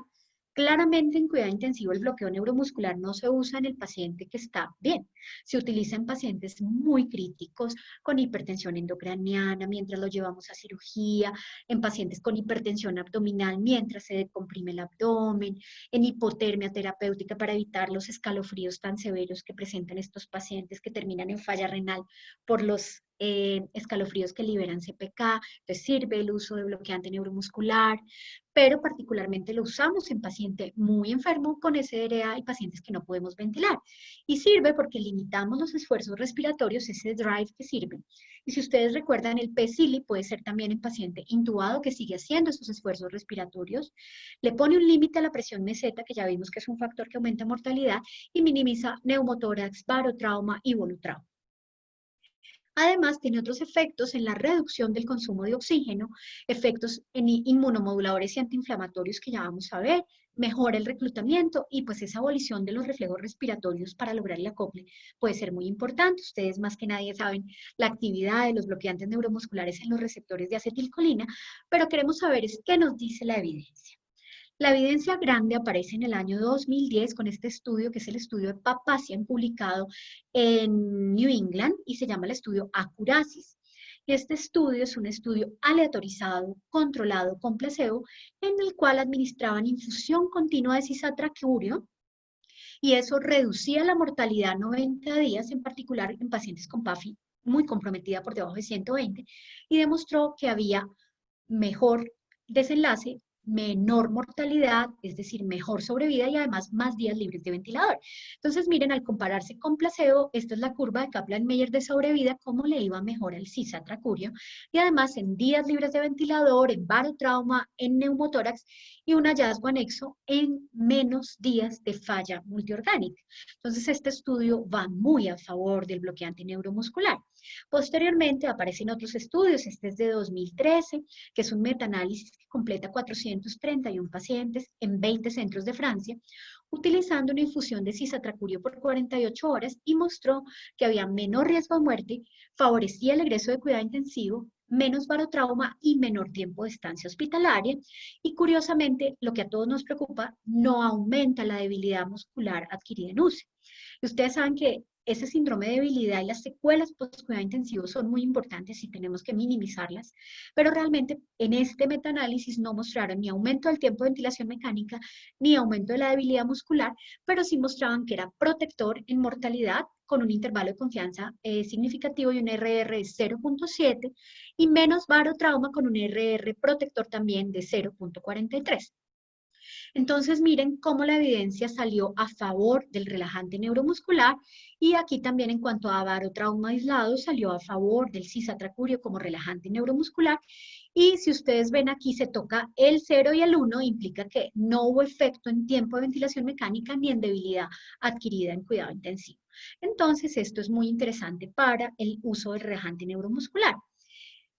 Claramente en cuidado intensivo el bloqueo neuromuscular no se usa en el paciente que está bien. Se utiliza en pacientes muy críticos con hipertensión endocraniana mientras lo llevamos a cirugía, en pacientes con hipertensión abdominal mientras se decomprime el abdomen, en hipotermia terapéutica para evitar los escalofríos tan severos que presentan estos pacientes que terminan en falla renal por los escalofríos que liberan CPK. Entonces sirve el uso de bloqueante neuromuscular, pero particularmente lo usamos en paciente muy enfermo con SDRA y pacientes que no podemos ventilar. Y sirve porque limitamos los esfuerzos respiratorios, ese drive que sirve. Y si ustedes recuerdan, el PSILI puede ser también en paciente intubado que sigue haciendo esos esfuerzos respiratorios, le pone un límite a la presión meseta, que ya vimos que es un factor que aumenta mortalidad, y minimiza neumotórax, barotrauma y volutrauma. Además, tiene otros efectos en la reducción del consumo de oxígeno, efectos en inmunomoduladores y antiinflamatorios que ya vamos a ver, mejora el reclutamiento y pues esa abolición de los reflejos respiratorios para lograr el acople puede ser muy importante. Ustedes más que nadie saben la actividad de los bloqueantes neuromusculares en los receptores de acetilcolina, pero queremos saber es qué nos dice la evidencia. La evidencia grande aparece en el año 2010 con este estudio, que es el estudio de Papazian, publicado en New England y se llama el estudio Acurasis. Y este estudio es un estudio aleatorizado, controlado con placebo, en el cual administraban infusión continua de cisatracurio y eso reducía la mortalidad a 90 días, en particular en pacientes con PAFI muy comprometida por debajo de 120, y demostró que había mejor desenlace, menor mortalidad, es decir, mejor sobrevida y además más días libres de ventilador. Entonces, miren, al compararse con placebo, esta es la curva de Kaplan-Meier de sobrevida, cómo le iba mejor al cisatracurio, y además en días libres de ventilador, en barotrauma, en neumotórax, y un hallazgo anexo en menos días de falla multiorgánica. Entonces, este estudio va muy a favor del bloqueante neuromuscular. Posteriormente aparecen otros estudios, este es de 2013, que es un metaanálisis que completa 431 pacientes en 20 centros de Francia, utilizando una infusión de cisatracurio por 48 horas y mostró que había menor riesgo de muerte, favorecía el egreso de cuidado intensivo, menos barotrauma y menor tiempo de estancia hospitalaria. Y curiosamente, lo que a todos nos preocupa, no aumenta la debilidad muscular adquirida en UCI. Y ustedes saben que ese síndrome de debilidad y las secuelas post-cuidado intensivo son muy importantes y tenemos que minimizarlas, pero realmente en este metaanálisis no mostraron ni aumento del tiempo de ventilación mecánica ni aumento de la debilidad muscular, pero sí mostraban que era protector en mortalidad con un intervalo de confianza significativo y un RR de 0.7 y menos barotrauma con un RR protector también de 0.43. Entonces, miren cómo la evidencia salió a favor del relajante neuromuscular y aquí también en cuanto a barotrauma aislado salió a favor del cisatracurio como relajante neuromuscular y si ustedes ven aquí se toca el 0 y el 1, implica que no hubo efecto en tiempo de ventilación mecánica ni en debilidad adquirida en cuidado intensivo. Entonces, esto es muy interesante para el uso del relajante neuromuscular.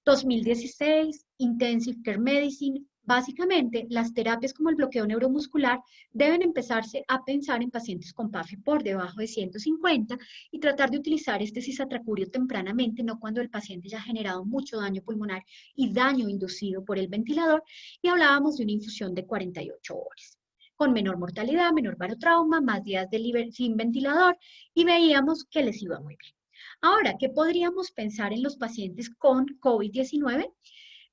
2016, Intensive Care Medicine. Básicamente, las terapias como el bloqueo neuromuscular deben empezarse a pensar en pacientes con PAFI por debajo de 150 y tratar de utilizar este cisatracurio tempranamente, no cuando el paciente ya ha generado mucho daño pulmonar y daño inducido por el ventilador, y hablábamos de una infusión de 48 horas con menor mortalidad, menor barotrauma, más días de sin ventilador, y veíamos que les iba muy bien. Ahora, ¿qué podríamos pensar en los pacientes con COVID-19?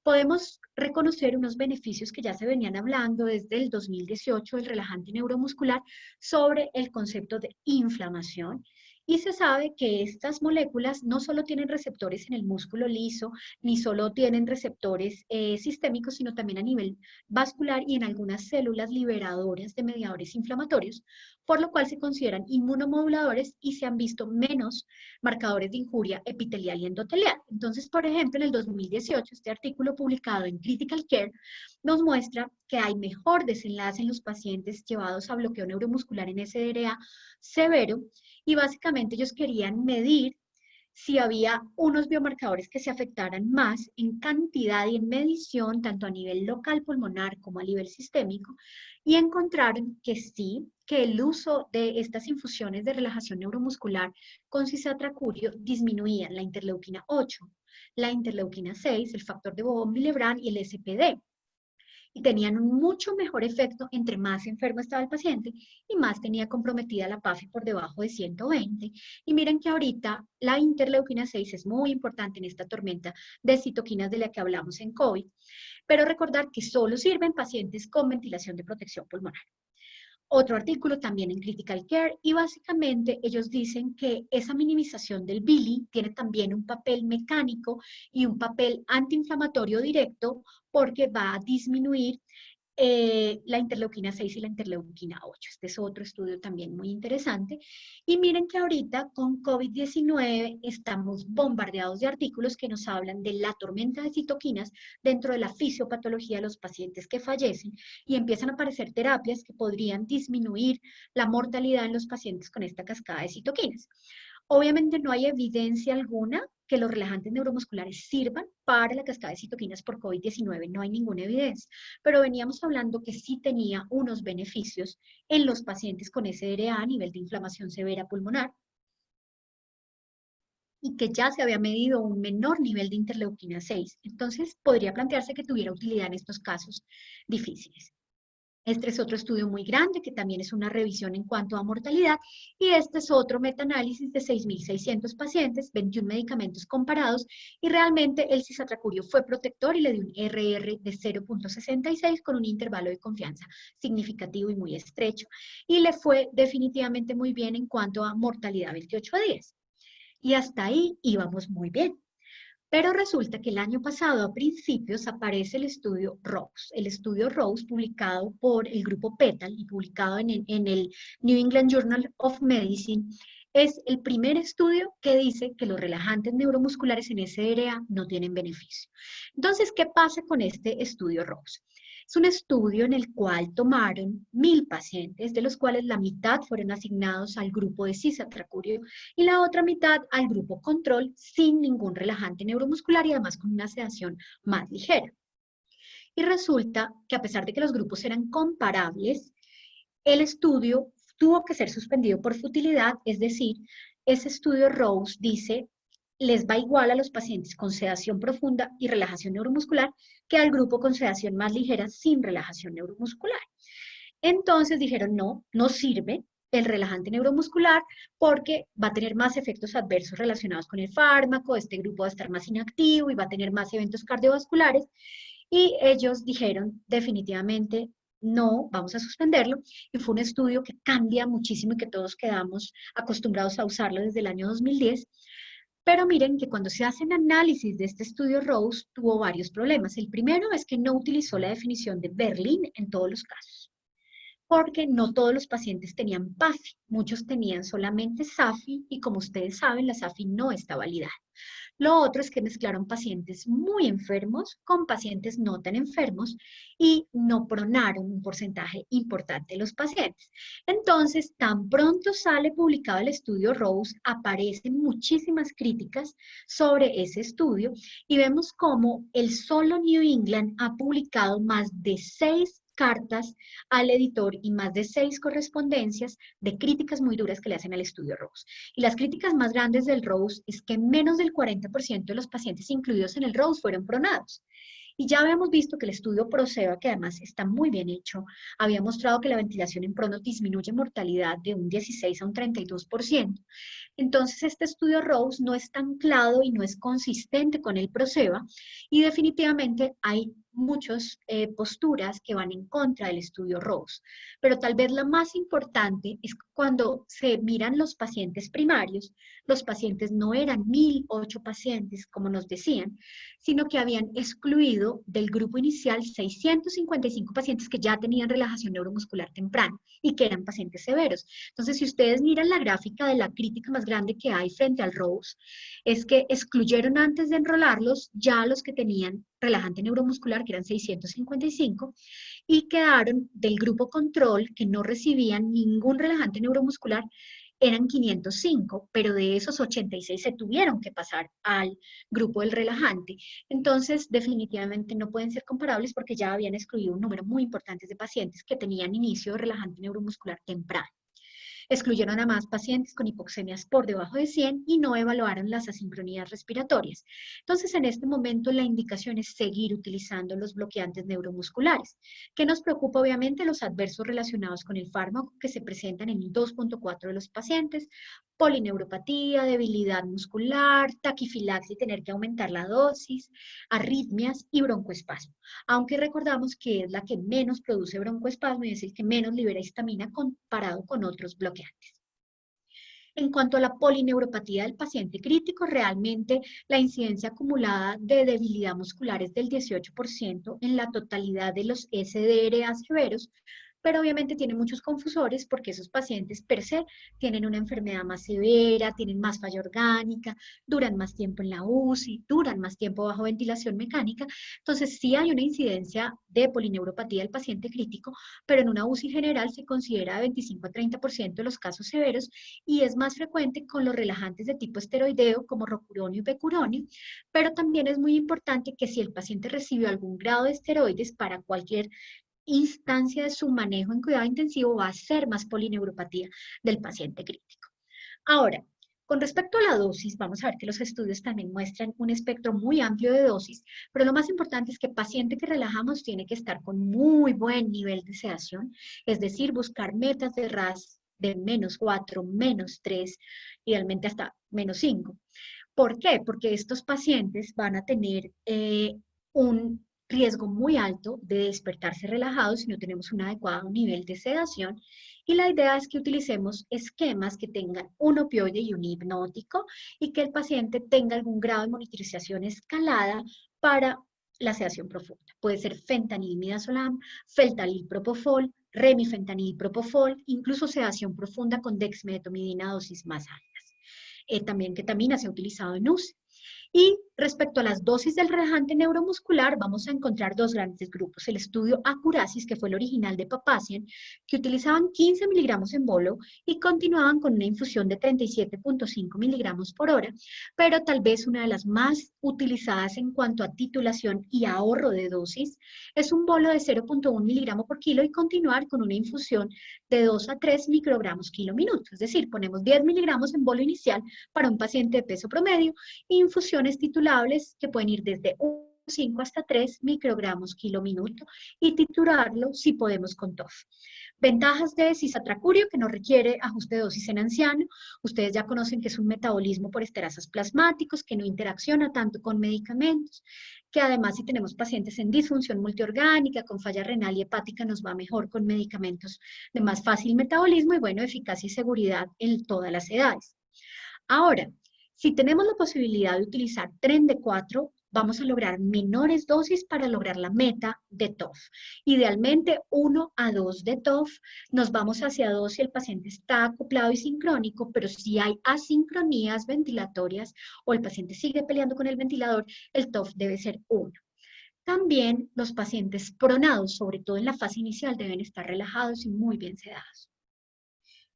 Podemos reconocer unos beneficios que ya se venían hablando desde el 2018 del relajante neuromuscular sobre el concepto de inflamación. Y se sabe que estas moléculas no solo tienen receptores en el músculo liso, ni solo tienen receptores sistémicos, sino también a nivel vascular y en algunas células liberadoras de mediadores inflamatorios, por lo cual se consideran inmunomoduladores y se han visto menos marcadores de injuria epitelial y endotelial. Entonces, por ejemplo, en el 2018, este artículo publicado en Critical Care nos muestra que hay mejor desenlace en los pacientes llevados a bloqueo neuromuscular en SDRA severo y básicamente ellos querían medir si había unos biomarcadores que se afectaran más en cantidad y en medición, tanto a nivel local pulmonar como a nivel sistémico, y encontraron que sí, que el uso de estas infusiones de relajación neuromuscular con cisatracurio disminuían la interleuquina 8, la interleuquina 6, el factor de Bowen-Willebrand y el SPD y tenían un mucho mejor efecto entre más enfermo estaba el paciente y más tenía comprometida la PAFI por debajo de 120. Y miren que ahorita la interleuquina 6 es muy importante en esta tormenta de citoquinas de la que hablamos en COVID, pero recordar que solo sirven pacientes con ventilación de protección pulmonar. Otro artículo también en Critical Care y básicamente ellos dicen que esa minimización del Billy tiene también un papel mecánico y un papel antiinflamatorio directo porque va a disminuir la interleuquina 6 y la interleuquina 8. Este es otro estudio también muy interesante. Y miren que ahorita con COVID-19 estamos bombardeados de artículos que nos hablan de la tormenta de citoquinas dentro de la fisiopatología de los pacientes que fallecen y empiezan a aparecer terapias que podrían disminuir la mortalidad en los pacientes con esta cascada de citoquinas. Obviamente no hay evidencia alguna que los relajantes neuromusculares sirvan para la cascada de citoquinas por COVID-19, no hay ninguna evidencia, pero veníamos hablando que sí tenía unos beneficios en los pacientes con SDRA a nivel de inflamación severa pulmonar y que ya se había medido un menor nivel de interleuquina 6. Entonces, podría plantearse que tuviera utilidad en estos casos difíciles. Este es otro estudio muy grande que también es una revisión en cuanto a mortalidad y este es otro metaanálisis de 6.600 pacientes, 21 medicamentos comparados y realmente el cisatracurio fue protector y le dio un RR de 0.66 con un intervalo de confianza significativo y muy estrecho y le fue definitivamente muy bien en cuanto a mortalidad 28 días. Y hasta ahí íbamos muy bien. Pero resulta que el año pasado, a principios, aparece el estudio Rose. El estudio Rose, publicado por el grupo PETAL y publicado en el New England Journal of Medicine, es el primer estudio que dice que los relajantes neuromusculares en SDRA no tienen beneficio. Entonces, ¿qué pasa con este estudio Rose? Es un estudio en el cual tomaron 1.000 pacientes, de los cuales la mitad fueron asignados al grupo de cisatracurio y la otra mitad al grupo control sin ningún relajante neuromuscular y además con una sedación más ligera. Y resulta que a pesar de que los grupos eran comparables, el estudio tuvo que ser suspendido por futilidad, es decir, ese estudio Rose dice les va igual a los pacientes con sedación profunda y relajación neuromuscular que al grupo con sedación más ligera sin relajación neuromuscular. Entonces dijeron, no, no sirve el relajante neuromuscular porque va a tener más efectos adversos relacionados con el fármaco, este grupo va a estar más inactivo y va a tener más eventos cardiovasculares. Y ellos dijeron, definitivamente, no, vamos a suspenderlo. Y fue un estudio que cambia muchísimo y que todos quedamos acostumbrados a usarlo desde el año 2010. Pero miren que cuando se hacen análisis de este estudio Rose, tuvo varios problemas. El primero es que no utilizó la definición de Berlin en todos los casos porque no todos los pacientes tenían PAFI, muchos tenían solamente SAFI y como ustedes saben, la SAFI no está validada. Lo otro es que mezclaron pacientes muy enfermos con pacientes no tan enfermos y no pronaron un porcentaje importante de los pacientes. Entonces, tan pronto sale publicado el estudio Rose, aparecen muchísimas críticas sobre ese estudio y vemos cómo el solo New England ha publicado más de 6 cartas al editor y más de 6 correspondencias de críticas muy duras que le hacen al estudio Rose. Y las críticas más grandes del Rose es que menos del 40% de los pacientes incluidos en el Rose fueron pronados. Y ya habíamos visto que el estudio PROSEBA, que además está muy bien hecho, había mostrado que la ventilación en pronos disminuye mortalidad de un 16 a un 32%. Entonces, este estudio Rose no es tan claro y no es consistente con el PROSEBA y definitivamente hay muchas posturas que van en contra del estudio Rose. Pero tal vez la más importante es cuando se miran los pacientes primarios, los pacientes no eran 1.008 pacientes, como nos decían, sino que habían excluido del grupo inicial 655 pacientes que ya tenían relajación neuromuscular temprana y que eran pacientes severos. Entonces, si ustedes miran la gráfica de la crítica más grande que hay frente al Rose, es que excluyeron antes de enrolarlos ya los que tenían relajante neuromuscular, que eran 655, y quedaron del grupo control que no recibían ningún relajante neuromuscular, eran 505, pero de esos 86 se tuvieron que pasar al grupo del relajante. Entonces, definitivamente no pueden ser comparables porque ya habían excluido un número muy importante de pacientes que tenían inicio de relajante neuromuscular temprano. Excluyeron a más pacientes con hipoxemias por debajo de 100 y no evaluaron las asincronías respiratorias. Entonces, en este momento la indicación es seguir utilizando los bloqueantes neuromusculares. ¿Qué nos preocupa? Obviamente los adversos relacionados con el fármaco que se presentan en 2.4 de los pacientes, polineuropatía, debilidad muscular, taquifilaxia y tener que aumentar la dosis, arritmias y broncoespasmo. Aunque recordamos que es la que menos produce broncoespasmo y es el que menos libera histamina comparado con otros bloqueantes. En cuanto a la polineuropatía del paciente crítico, realmente la incidencia acumulada de debilidad muscular es del 18% en la totalidad de los SDRA severos, pero obviamente tiene muchos confusores porque esos pacientes per se tienen una enfermedad más severa, tienen más falla orgánica, duran más tiempo en la UCI, duran más tiempo bajo ventilación mecánica. Entonces, sí hay una incidencia de polineuropatía del paciente crítico, pero en una UCI general se considera de 25 a 30% de los casos severos y es más frecuente con los relajantes de tipo esteroideo como rocuronio y becuronio, pero también es muy importante que si el paciente recibió algún grado de esteroides para cualquier instancia de su manejo en cuidado intensivo, va a ser más polineuropatía del paciente crítico. Ahora, con respecto a la dosis, vamos a ver que los estudios también muestran un espectro muy amplio de dosis, pero lo más importante es que el paciente que relajamos tiene que estar con muy buen nivel de sedación, es decir, buscar metas de RAS de -4, -3, idealmente hasta -5. ¿Por qué? Porque estos pacientes van a tener un riesgo muy alto de despertarse relajados si no tenemos un adecuado nivel de sedación. Y la idea es que utilicemos esquemas que tengan un opioide y un hipnótico y que el paciente tenga algún grado de monitorización escalada para la sedación profunda. Puede ser fentanil midazolam, feltanil propofol, remifentanil propofol, incluso sedación profunda con dexmedetomidina a dosis más altas. También ketamina se ha utilizado en UCI. Y respecto a las dosis del relajante neuromuscular, vamos a encontrar dos grandes grupos. El estudio Acurasis, que fue el original de Papazian, que utilizaban 15 miligramos en bolo y continuaban con una infusión de 37,5 miligramos por hora, pero tal vez una de las más utilizadas en cuanto a titulación y ahorro de dosis es un bolo de 0,1 miligramo por kilo y continuar con una infusión de 2 a 3 microgramos kilo minuto. Es decir, ponemos 10 miligramos en bolo inicial para un paciente de peso promedio, infusiones titulables que pueden ir desde 5 hasta 3 microgramos kilo minuto y titularlo si podemos con TOF. Ventajas de cisatracurio que no requiere ajuste de dosis en anciano. Ustedes ya conocen que es un metabolismo por esterasas plasmáticos que no interacciona tanto con medicamentos, que además si tenemos pacientes en disfunción multiorgánica, con falla renal y hepática, nos va mejor con medicamentos de más fácil metabolismo y bueno, eficacia y seguridad en todas las edades. Ahora, si tenemos la posibilidad de utilizar tren de 4, vamos a lograr menores dosis para lograr la meta de TOF. Idealmente 1 a 2 de TOF, nos vamos hacia 2 si el paciente está acoplado y sincrónico, pero si hay asincronías ventilatorias o el paciente sigue peleando con el ventilador, el TOF debe ser 1. También los pacientes pronados, sobre todo en la fase inicial, deben estar relajados y muy bien sedados.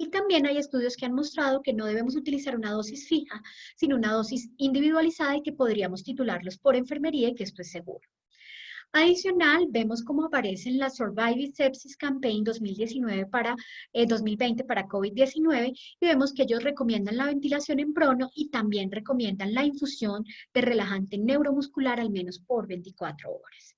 Y también hay estudios que han mostrado que no debemos utilizar una dosis fija, sino una dosis individualizada y que podríamos titularlos por enfermería y que esto es seguro. Adicional, vemos cómo aparece en la Survive Sepsis Campaign 2020 para COVID-19 y vemos que ellos recomiendan la ventilación en prono y también recomiendan la infusión de relajante neuromuscular al menos por 24 horas.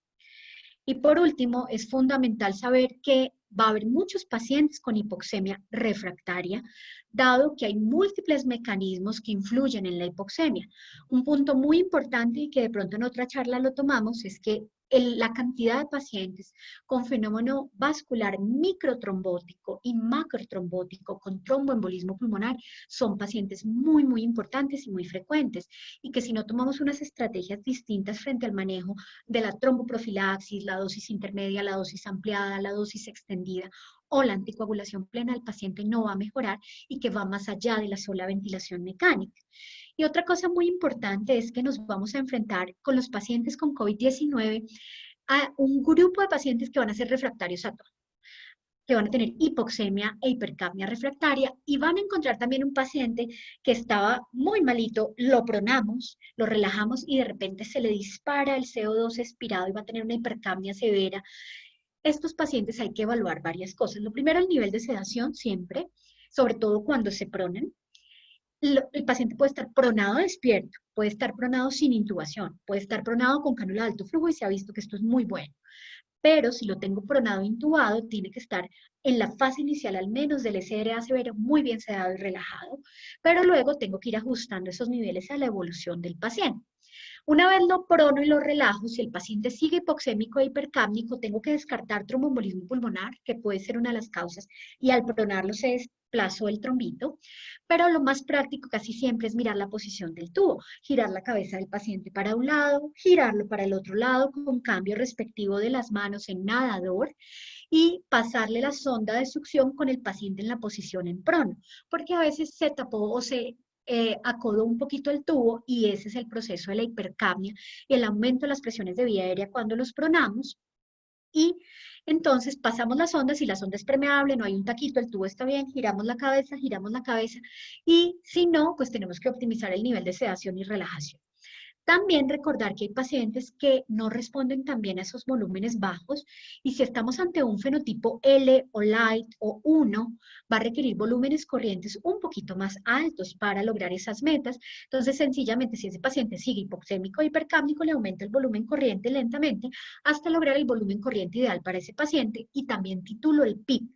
Y por último, es fundamental saber que va a haber muchos pacientes con hipoxemia refractaria, dado que hay múltiples mecanismos que influyen en la hipoxemia. Un punto muy importante y que de pronto en otra charla lo tomamos es que la cantidad de pacientes con fenómeno vascular microtrombótico y macrotrombótico con tromboembolismo pulmonar son pacientes muy, muy importantes y muy frecuentes y que si no tomamos unas estrategias distintas frente al manejo de la tromboprofilaxis, la dosis intermedia, la dosis ampliada, la dosis extendida o la anticoagulación plena, el paciente no va a mejorar y que va más allá de la sola ventilación mecánica. Y otra cosa muy importante es que nos vamos a enfrentar con los pacientes con COVID-19 a un grupo de pacientes que van a ser refractarios a todo, que van a tener hipoxemia e hipercapnia refractaria y van a encontrar también un paciente que estaba muy malito, lo pronamos, lo relajamos y de repente se le dispara el CO2 expirado y va a tener una hipercapnia severa. Estos pacientes hay que evaluar varias cosas. Lo primero, el nivel de sedación siempre, sobre todo cuando se pronan. El paciente puede estar pronado despierto, puede estar pronado sin intubación, puede estar pronado con cánula de alto flujo y se ha visto que esto es muy bueno. Pero si lo tengo pronado intubado, tiene que estar en la fase inicial al menos del SRA severo muy bien sedado y relajado, pero luego tengo que ir ajustando esos niveles a la evolución del paciente. Una vez lo prono y lo relajo, si el paciente sigue hipoxémico e hipercápnico, tengo que descartar tromboembolismo pulmonar, que puede ser una de las causas, y al pronarlo se desplazó el trombito, pero lo más práctico casi siempre es mirar la posición del tubo, girar la cabeza del paciente para un lado, girarlo para el otro lado con cambio respectivo de las manos en nadador, y pasarle la sonda de succión con el paciente en la posición en prono, porque a veces se tapó o se acodó un poquito el tubo y ese es el proceso de la hipercapnia y el aumento de las presiones de vía aérea cuando los pronamos. Y entonces pasamos la sonda, si la sonda es permeable, no hay un taquito, el tubo está bien, giramos la cabeza y si no, pues tenemos que optimizar el nivel de sedación y relajación. También recordar que hay pacientes que no responden también a esos volúmenes bajos y si estamos ante un fenotipo L o light o 1, va a requerir volúmenes corrientes un poquito más altos para lograr esas metas. Entonces, sencillamente, si ese paciente sigue hipoxémico o hipercámnico, le aumenta el volumen corriente lentamente hasta lograr el volumen corriente ideal para ese paciente y también titulo el PIP,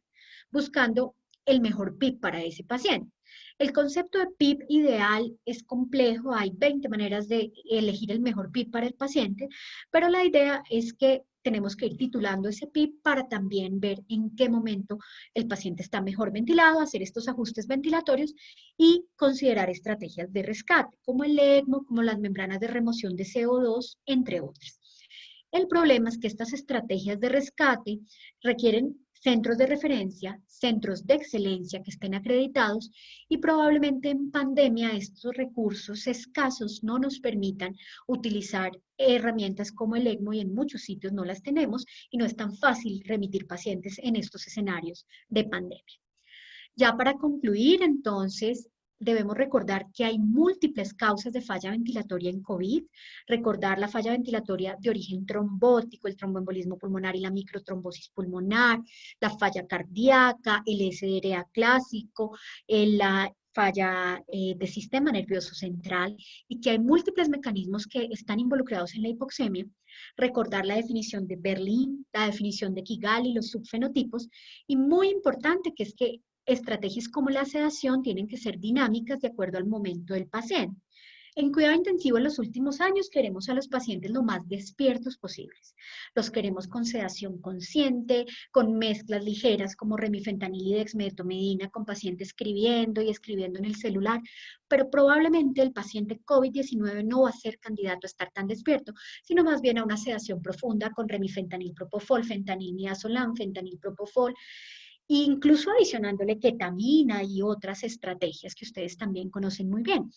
buscando el mejor PIP para ese paciente. El concepto de PIP ideal es complejo, hay 20 maneras de elegir el mejor PIP para el paciente, pero la idea es que tenemos que ir titulando ese PIP para también ver en qué momento el paciente está mejor ventilado, hacer estos ajustes ventilatorios y considerar estrategias de rescate, como el ECMO, como las membranas de remoción de CO2, entre otras. El problema es que estas estrategias de rescate requieren centros de referencia, centros de excelencia que estén acreditados y probablemente en pandemia estos recursos escasos no nos permitan utilizar herramientas como el ECMO y en muchos sitios no las tenemos y no es tan fácil remitir pacientes en estos escenarios de pandemia. Ya para concluir, entonces, debemos recordar que hay múltiples causas de falla ventilatoria en COVID, recordar la falla ventilatoria de origen trombótico, el tromboembolismo pulmonar y la microtrombosis pulmonar, la falla cardíaca, el SDRA clásico, la falla del sistema nervioso central y que hay múltiples mecanismos que están involucrados en la hipoxemia, recordar la definición de Berlin, la definición de Kigali, los subfenotipos y muy importante que es que estrategias como la sedación tienen que ser dinámicas de acuerdo al momento del paciente. En cuidado intensivo en los últimos años queremos a los pacientes lo más despiertos posibles. Los queremos con sedación consciente, con mezclas ligeras como remifentanil y dexmedetomidina, con pacientes escribiendo y escribiendo en el celular, pero probablemente el paciente COVID-19 no va a ser candidato a estar tan despierto, sino más bien a una sedación profunda con remifentanil propofol, fentanil midazolam, fentanil propofol, incluso adicionándole ketamina y otras estrategias que ustedes también conocen muy bien.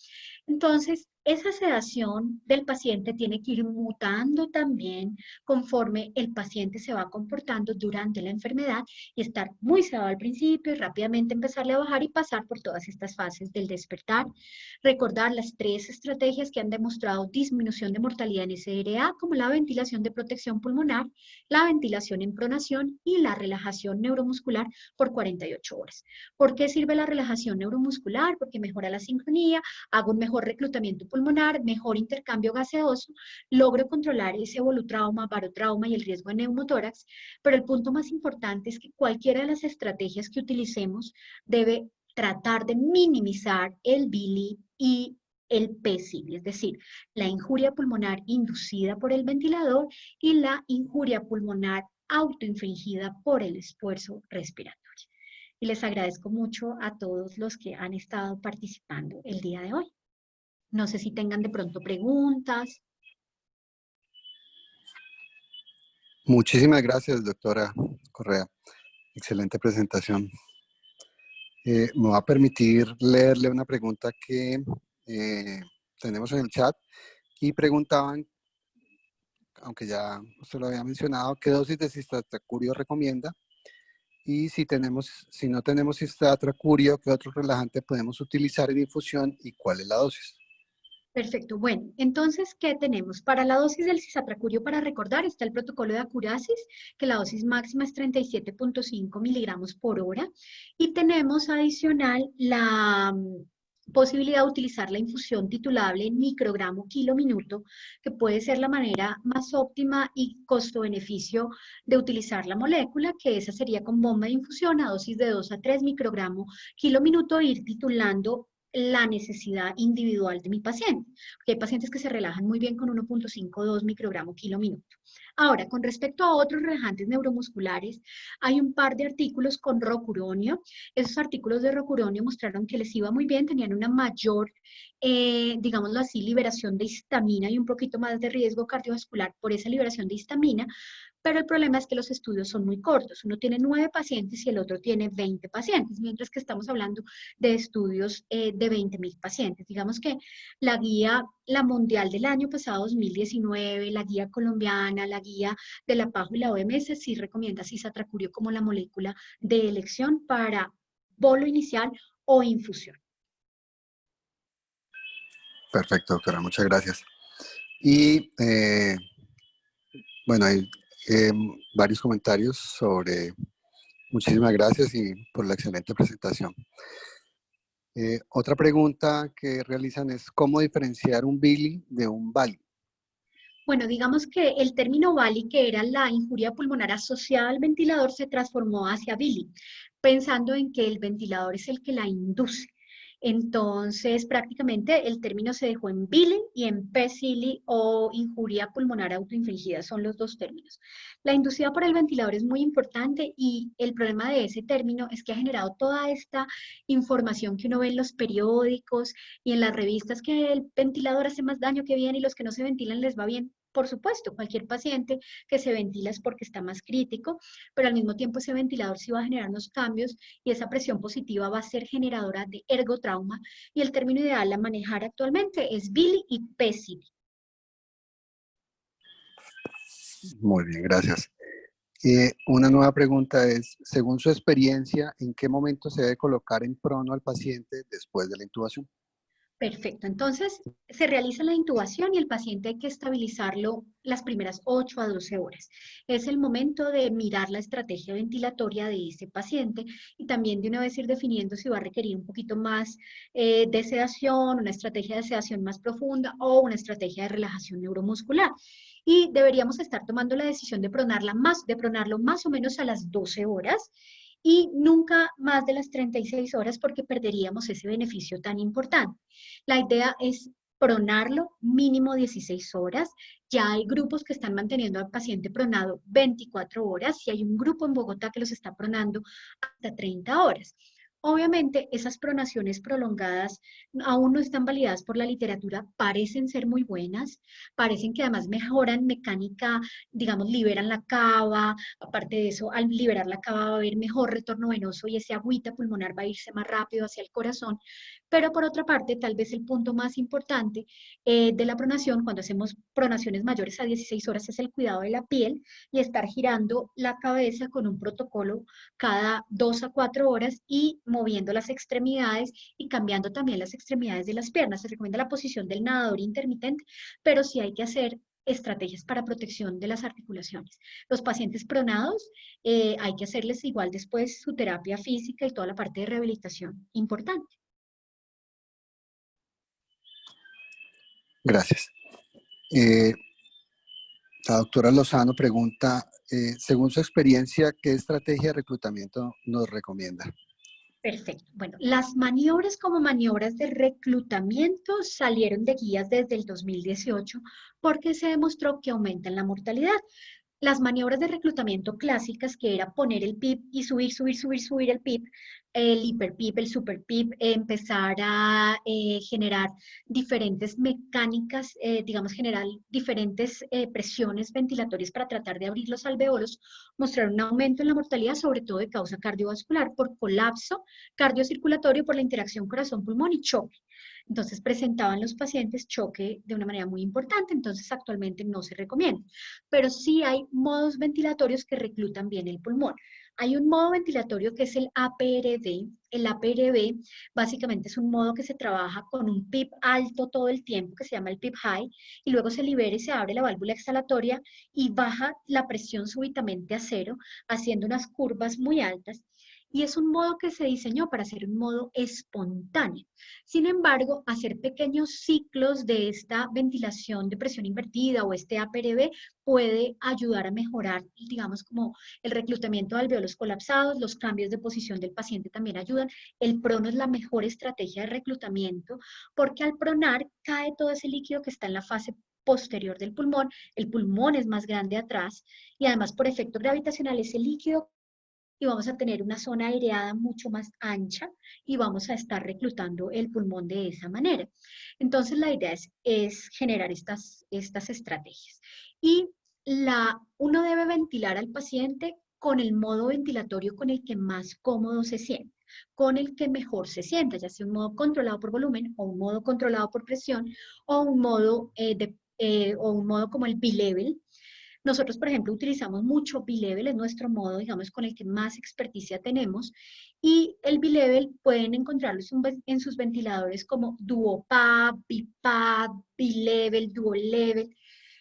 Entonces, esa sedación del paciente tiene que ir mutando también conforme el paciente se va comportando durante la enfermedad y estar muy sedado al principio y rápidamente empezarle a bajar y pasar por todas estas fases del despertar. Recordar las 3 estrategias que han demostrado disminución de mortalidad en SDRA, como la ventilación de protección pulmonar, la ventilación en pronación y la relajación neuromuscular por 48 horas. ¿Por qué sirve la relajación neuromuscular? Porque mejora la sincronía, hago un mejor reclutamiento pulmonar, mejor intercambio gaseoso, logro controlar ese volutrauma, barotrauma y el riesgo de neumotórax, pero el punto más importante es que cualquiera de las estrategias que utilicemos debe tratar de minimizar el BILI y el PSIBI, es decir, la injuria pulmonar inducida por el ventilador y la injuria pulmonar autoinfligida por el esfuerzo respiratorio. Y les agradezco mucho a todos los que han estado participando el día de hoy. No sé si tengan de pronto preguntas. Muchísimas gracias, doctora Correa. Excelente presentación. Me va a permitir leerle una pregunta que tenemos en el chat y preguntaban, aunque ya usted lo había mencionado, ¿qué dosis de cistatracurio recomienda? Y si no tenemos cistatracurio, ¿qué otro relajante podemos utilizar en infusión y cuál es la dosis? Perfecto. Bueno, entonces, ¿qué tenemos? Para la dosis del cisatracurio, para recordar, está el protocolo de acurasis, que la dosis máxima es 37.5 miligramos por hora. Y tenemos adicional la posibilidad de utilizar la infusión titulable en microgramo kilo minuto, que puede ser la manera más óptima y costo-beneficio de utilizar la molécula, que esa sería con bomba de infusión a dosis de 2 a 3 microgramos kilo minuto, ir titulando la necesidad individual de mi paciente. Porque hay pacientes que se relajan muy bien con 1.52 microgramos kilo minuto. Ahora, con respecto a otros relajantes neuromusculares, hay un par de artículos con rocuronio. Esos artículos de rocuronio mostraron que les iba muy bien, tenían una mayor, digámoslo así, liberación de histamina y un poquito más de riesgo cardiovascular por esa liberación de histamina, pero el problema es que los estudios son muy cortos. Uno tiene 9 pacientes y el otro tiene 20 pacientes, mientras que estamos hablando de estudios de 20.000 pacientes. Digamos que la guía, la mundial del año pasado, 2019, la guía colombiana, la guía de la PAHO y la OMS, sí recomienda cisatracurio como la molécula de elección para bolo inicial o infusión. Perfecto, doctora, muchas gracias. Y bueno, hay varios comentarios sobre, muchísimas gracias y por la excelente presentación. Otra pregunta que realizan es, ¿cómo diferenciar un BILI de un BALI? Bueno, digamos que el término BALI, que era la injuria pulmonar asociada al ventilador, se transformó hacia BILI, pensando en que el ventilador es el que la induce. Entonces, prácticamente el término se dejó en BILI y en PECILI o injuria pulmonar autoinfligida, son los dos términos. La inducida por el ventilador es muy importante y el problema de ese término es que ha generado toda esta información que uno ve en los periódicos y en las revistas, que el ventilador hace más daño que bien y los que no se ventilan les va bien. Por supuesto, cualquier paciente que se ventila es porque está más crítico, pero al mismo tiempo ese ventilador sí va a generar unos cambios y esa presión positiva va a ser generadora de ergotrauma, y el término ideal a manejar actualmente es BILI y PECILI. Muy bien, gracias. Una nueva pregunta es, según su experiencia, ¿en qué momento se debe colocar en prono al paciente después de la intubación? Perfecto, entonces se realiza la intubación y el paciente hay que estabilizarlo las primeras 8 a 12 horas. Es el momento de mirar la estrategia ventilatoria de ese paciente y también de una vez ir definiendo si va a requerir un poquito más de sedación, una estrategia de sedación más profunda o una estrategia de relajación neuromuscular. Y deberíamos estar tomando la decisión de pronarlo más o menos a las 12 horas y nunca más de las 36 horas porque perderíamos ese beneficio tan importante. La idea es pronarlo mínimo 16 horas. Ya hay grupos que están manteniendo al paciente pronado 24 horas y hay un grupo en Bogotá que los está pronando hasta 30 horas. Obviamente, esas pronaciones prolongadas aún no están validadas por la literatura, parecen ser muy buenas, parecen que además mejoran mecánica, digamos, liberan la cava, aparte de eso, al liberar la cava va a haber mejor retorno venoso y ese agüita pulmonar va a irse más rápido hacia el corazón. Pero por otra parte, tal vez el punto más importante de la pronación, cuando hacemos pronaciones mayores a 16 horas, es el cuidado de la piel y estar girando la cabeza con un protocolo cada 2 a 4 horas y moviendo las extremidades y cambiando también las extremidades de las piernas. Se recomienda la posición del nadador intermitente, pero sí hay que hacer estrategias para protección de las articulaciones. Los pacientes pronados hay que hacerles igual después su terapia física y toda la parte de rehabilitación importante. Gracias. La doctora Lozano pregunta, según su experiencia, ¿qué estrategia de reclutamiento nos recomienda? Perfecto. Bueno, las maniobras como maniobras de reclutamiento salieron de guías desde el 2018 porque se demostró que aumentan la mortalidad. Las maniobras de reclutamiento clásicas, que era poner el PIP y subir, subir, subir, subir el PIP, el hiper PIP, el super PIP, empezar a generar diferentes mecánicas, digamos, generar diferentes presiones ventilatorias para tratar de abrir los alveolos, mostraron un aumento en la mortalidad, sobre todo de causa cardiovascular, por colapso cardiocirculatorio, por la interacción corazón-pulmón y choque. Entonces presentaban los pacientes choque de una manera muy importante, entonces actualmente no se recomienda, pero sí hay modos ventilatorios que reclutan bien el pulmón. Hay un modo ventilatorio que es el APRV. El APRV básicamente es un modo que se trabaja con un PIP alto todo el tiempo, que se llama el PIP high, y luego se libera y se abre la válvula exhalatoria y baja la presión súbitamente a cero, haciendo unas curvas muy altas. Y es un modo que se diseñó para ser un modo espontáneo. Sin embargo, hacer pequeños ciclos de esta ventilación de presión invertida o este APRV puede ayudar a mejorar, digamos, como el reclutamiento de alveolos colapsados, los cambios de posición del paciente también ayudan. El prono es la mejor estrategia de reclutamiento porque al pronar cae todo ese líquido que está en la fase posterior del pulmón, el pulmón es más grande atrás y además por efecto gravitacional ese líquido y vamos a tener una zona aireada mucho más ancha y vamos a estar reclutando el pulmón de esa manera. Entonces la idea es generar estas estrategias. Y uno debe ventilar al paciente con el modo ventilatorio con el que más cómodo se siente, con el que mejor se sienta, ya sea un modo controlado por volumen o un modo controlado por presión o un modo como el bilevel. Nosotros, por ejemplo, utilizamos mucho bilevel, es nuestro modo, digamos, con el que más experticia tenemos. Y el bilevel pueden encontrarlo en sus ventiladores como Duopad, Bipad, Bilevel, Duolevel.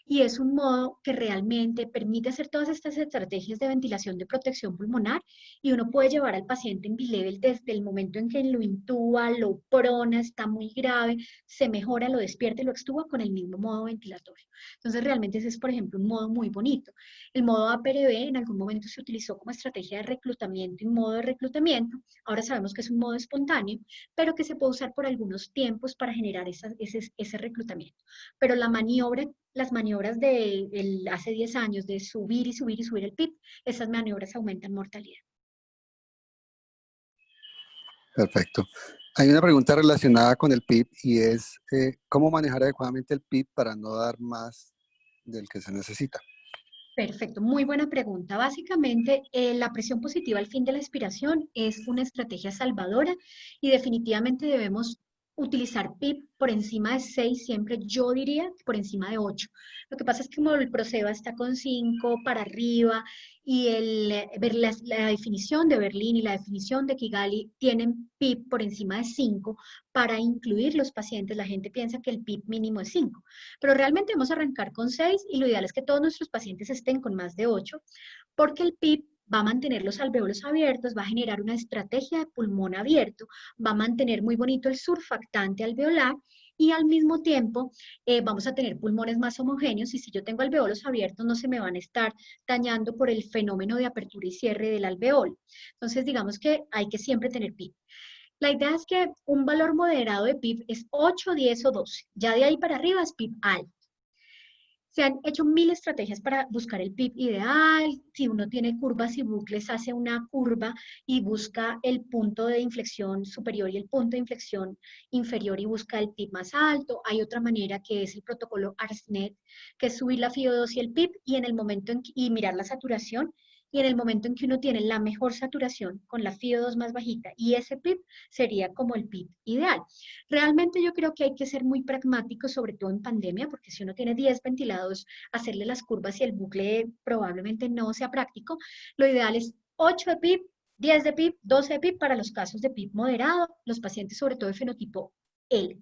Y es un modo que realmente permite hacer todas estas estrategias de ventilación de protección pulmonar y uno puede llevar al paciente en bilevel desde el momento en que lo intuba, lo prona, está muy grave, se mejora, lo despierta y lo extuba con el mismo modo ventilatorio. Entonces, realmente ese es, por ejemplo, un modo muy bonito. El modo APRB en algún momento se utilizó como estrategia de reclutamiento y modo de reclutamiento. Ahora sabemos que es un modo espontáneo, pero que se puede usar por algunos tiempos para generar ese reclutamiento. Pero las maniobras de hace 10 años de subir y subir y subir el PIB, esas maniobras aumentan mortalidad. Perfecto. Hay una pregunta relacionada con el PIB y es ¿cómo manejar adecuadamente el PIB para no dar más del que se necesita? Perfecto, muy buena pregunta. Básicamente, la presión positiva al fin de la expiración es una estrategia salvadora y definitivamente debemos utilizar PIB por encima de 6 siempre, yo diría por encima de 8. Lo que pasa es que como el Proceva está con 5 para arriba y la definición de Berlín y la definición de Kigali tienen PIB por encima de 5 para incluir los pacientes, la gente piensa que el PIB mínimo es 5. Pero realmente vamos a arrancar con 6 y lo ideal es que todos nuestros pacientes estén con más de 8, porque el PIB va a mantener los alvéolos abiertos, va a generar una estrategia de pulmón abierto, va a mantener muy bonito el surfactante alveolar y al mismo tiempo vamos a tener pulmones más homogéneos y si yo tengo alvéolos abiertos no se me van a estar dañando por el fenómeno de apertura y cierre del alveolo. Entonces digamos que hay que siempre tener PIB. La idea es que un valor moderado de PIB es 8, 10 o 12. Ya de ahí para arriba es PIB alto. Se han hecho mil estrategias para buscar el PIB ideal. Si uno tiene curvas y bucles, hace una curva y busca el punto de inflexión superior y el punto de inflexión inferior y busca el PIB más alto. Hay otra manera que es el protocolo ARSNet, que es subir la FIO2 y el PIB y mirar la saturación. Y en el momento en que uno tiene la mejor saturación con la FIO2 más bajita y ese PIB sería como el PIB ideal. Realmente yo creo que hay que ser muy pragmático, sobre todo en pandemia, porque si uno tiene 10 ventilados, hacerle las curvas y el bucle probablemente no sea práctico. Lo ideal es 8 de PIB, 10 de PIB, 12 de PIB para los casos de PIB moderado, los pacientes sobre todo de fenotipo L.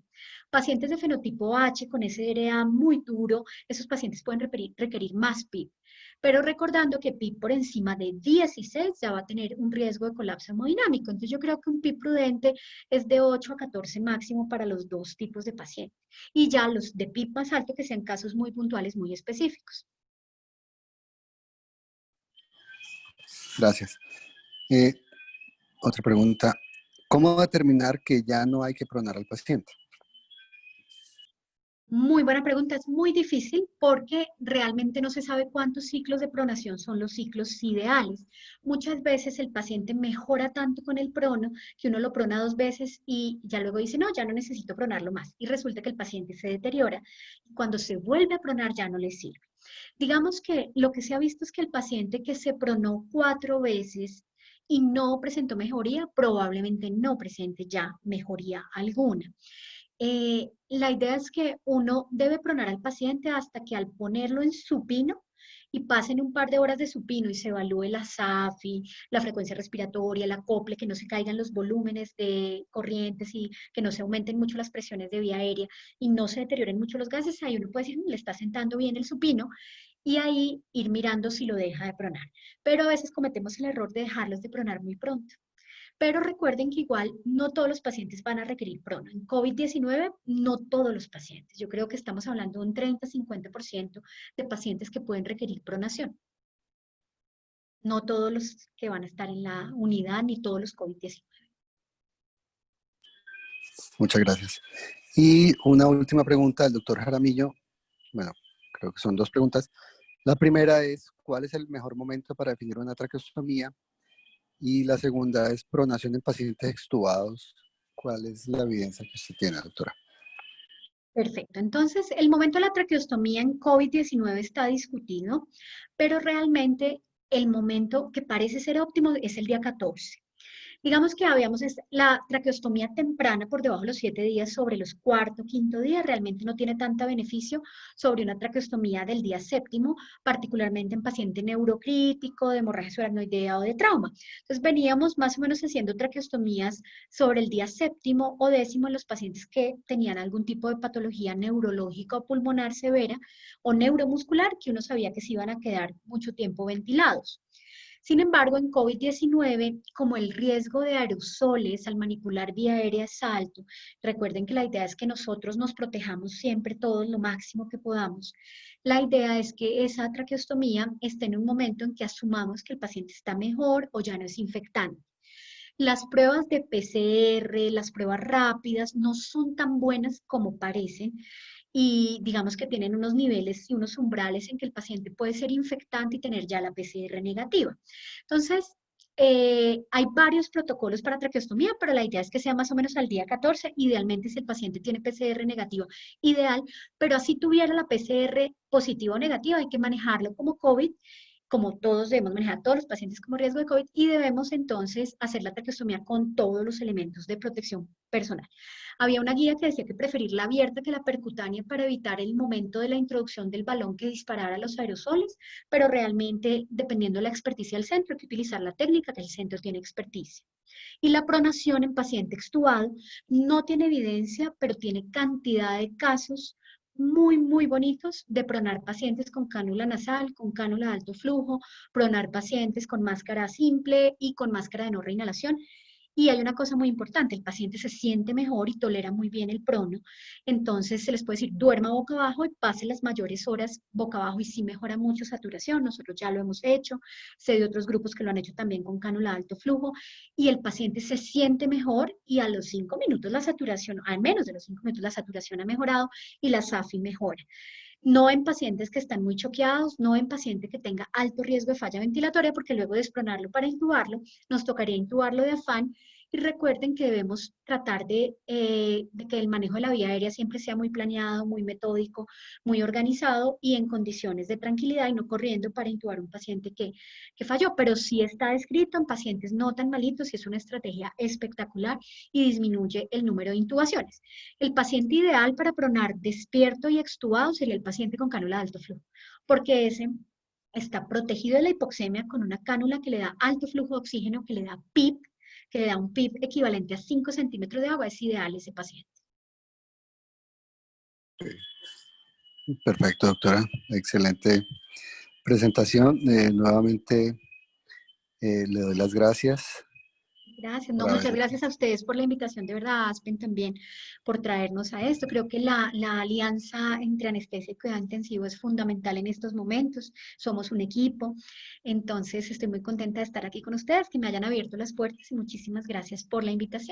Pacientes de fenotipo H con SDRA muy duro, esos pacientes pueden requerir más PIB. Pero recordando que PIB por encima de 16 ya va a tener un riesgo de colapso hemodinámico. Entonces yo creo que un PIB prudente es de 8 a 14 máximo para los dos tipos de pacientes. Y ya los de PIB más alto que sean casos muy puntuales, muy específicos. Gracias. Eh, Otra pregunta. ¿Cómo determinar que ya no hay que pronar al paciente? Muy buena pregunta, es muy difícil porque realmente no se sabe cuántos ciclos de pronación son los ciclos ideales. Muchas veces el paciente mejora tanto con el prono que uno lo prona 2 veces y ya luego dice, no, ya no necesito pronarlo más. Y resulta que el paciente se deteriora y cuando se vuelve a pronar ya no le sirve. Digamos que lo que se ha visto es que el paciente que se pronó 4 veces y no presentó mejoría, probablemente no presente ya mejoría alguna. La idea es que uno debe pronar al paciente hasta que al ponerlo en supino y pasen un par de horas de supino y se evalúe la SAFI, la frecuencia respiratoria, el acople, que no se caigan los volúmenes de corrientes y que no se aumenten mucho las presiones de vía aérea y no se deterioren mucho los gases, ahí uno puede decir, le está sentando bien el supino y ahí ir mirando si lo deja de pronar. Pero a veces cometemos el error de dejarlos de pronar muy pronto. Pero recuerden que igual no todos los pacientes van a requerir prono. En COVID-19, no todos los pacientes. Yo creo que estamos hablando de un 30-50% de pacientes que pueden requerir pronación. No todos los que van a estar en la unidad, ni todos los COVID-19. Muchas gracias. Y una última pregunta del doctor Jaramillo. Bueno, creo que son dos preguntas. La primera es, ¿cuál es el mejor momento para definir una traqueostomía? Y la segunda es pronación en pacientes extubados. ¿Cuál es la evidencia que usted tiene, doctora? Perfecto. Entonces, el momento de la traqueostomía en COVID-19 está discutido, pero realmente el momento que parece ser óptimo es el día 14. Digamos que habíamos la traqueostomía temprana por debajo de los 7 días sobre los cuarto, quinto día, realmente no tiene tanta beneficio sobre una traqueostomía del día séptimo, particularmente en paciente neurocrítico, de hemorragia subaracnoidea o de trauma. Entonces veníamos más o menos haciendo traqueostomías sobre el día séptimo o décimo en los pacientes que tenían algún tipo de patología neurológica o pulmonar severa o neuromuscular que uno sabía que se iban a quedar mucho tiempo ventilados. Sin embargo, en COVID-19, como el riesgo de aerosoles al manipular vía aérea es alto, recuerden que la idea es que nosotros nos protejamos siempre todos lo máximo que podamos. La idea es que esa traqueostomía esté en un momento en que asumamos que el paciente está mejor o ya no es infectante. Las pruebas de PCR, las pruebas rápidas, no son tan buenas como parecen y digamos que tienen unos niveles y unos umbrales en que el paciente puede ser infectante y tener ya la PCR negativa. Entonces, hay varios protocolos para traqueostomía, pero la idea es que sea más o menos al día 14, idealmente si el paciente tiene PCR negativa, ideal, pero así tuviera la PCR positiva o negativa, hay que manejarlo como COVID, como todos debemos manejar a todos los pacientes como riesgo de COVID y debemos entonces hacer la traqueostomía con todos los elementos de protección personal. Había una guía que decía que preferir la abierta que la percutánea para evitar el momento de la introducción del balón que disparara los aerosoles, pero realmente, dependiendo de la experticia del centro, hay que utilizar la técnica que el centro tiene experticia. Y la pronación en paciente extubado no tiene evidencia, pero tiene cantidad de casos muy, muy bonitos de pronar pacientes con cánula nasal, con cánula de alto flujo, pronar pacientes con máscara simple y con máscara de no reinhalación. Y hay una cosa muy importante, el paciente se siente mejor y tolera muy bien el prono, entonces se les puede decir duerma boca abajo y pase las mayores horas boca abajo y sí mejora mucho saturación, nosotros ya lo hemos hecho, sé de otros grupos que lo han hecho también con cánula de alto flujo y el paciente se siente mejor y a los 5 minutos la saturación, al menos de los 5 minutos la saturación ha mejorado y la SAFI mejora. No en pacientes que están muy choqueados, no en paciente que tenga alto riesgo de falla ventilatoria, porque luego de despronarlo para intubarlo, nos tocaría intubarlo de afán. Y recuerden que debemos tratar de que el manejo de la vía aérea siempre sea muy planeado, muy metódico, muy organizado y en condiciones de tranquilidad y no corriendo para intubar a un paciente que falló. Pero sí está descrito en pacientes no tan malitos y es una estrategia espectacular y disminuye el número de intubaciones. El paciente ideal para pronar despierto y extubado sería el paciente con cánula de alto flujo, porque ese está protegido de la hipoxemia con una cánula que le da alto flujo de oxígeno, que le da PIP, que le da un PIP equivalente a 5 centímetros de agua, es ideal ese paciente. Perfecto, doctora. Excelente presentación. Nuevamente le doy las gracias Gracias, no, por muchas haber. gracias a ustedes por la invitación, de verdad, Aspen, también por traernos a esto. Creo que la alianza entre anestesia y cuidado intensivo es fundamental en estos momentos. Somos un equipo, entonces estoy muy contenta de estar aquí con ustedes, que me hayan abierto las puertas y muchísimas gracias por la invitación.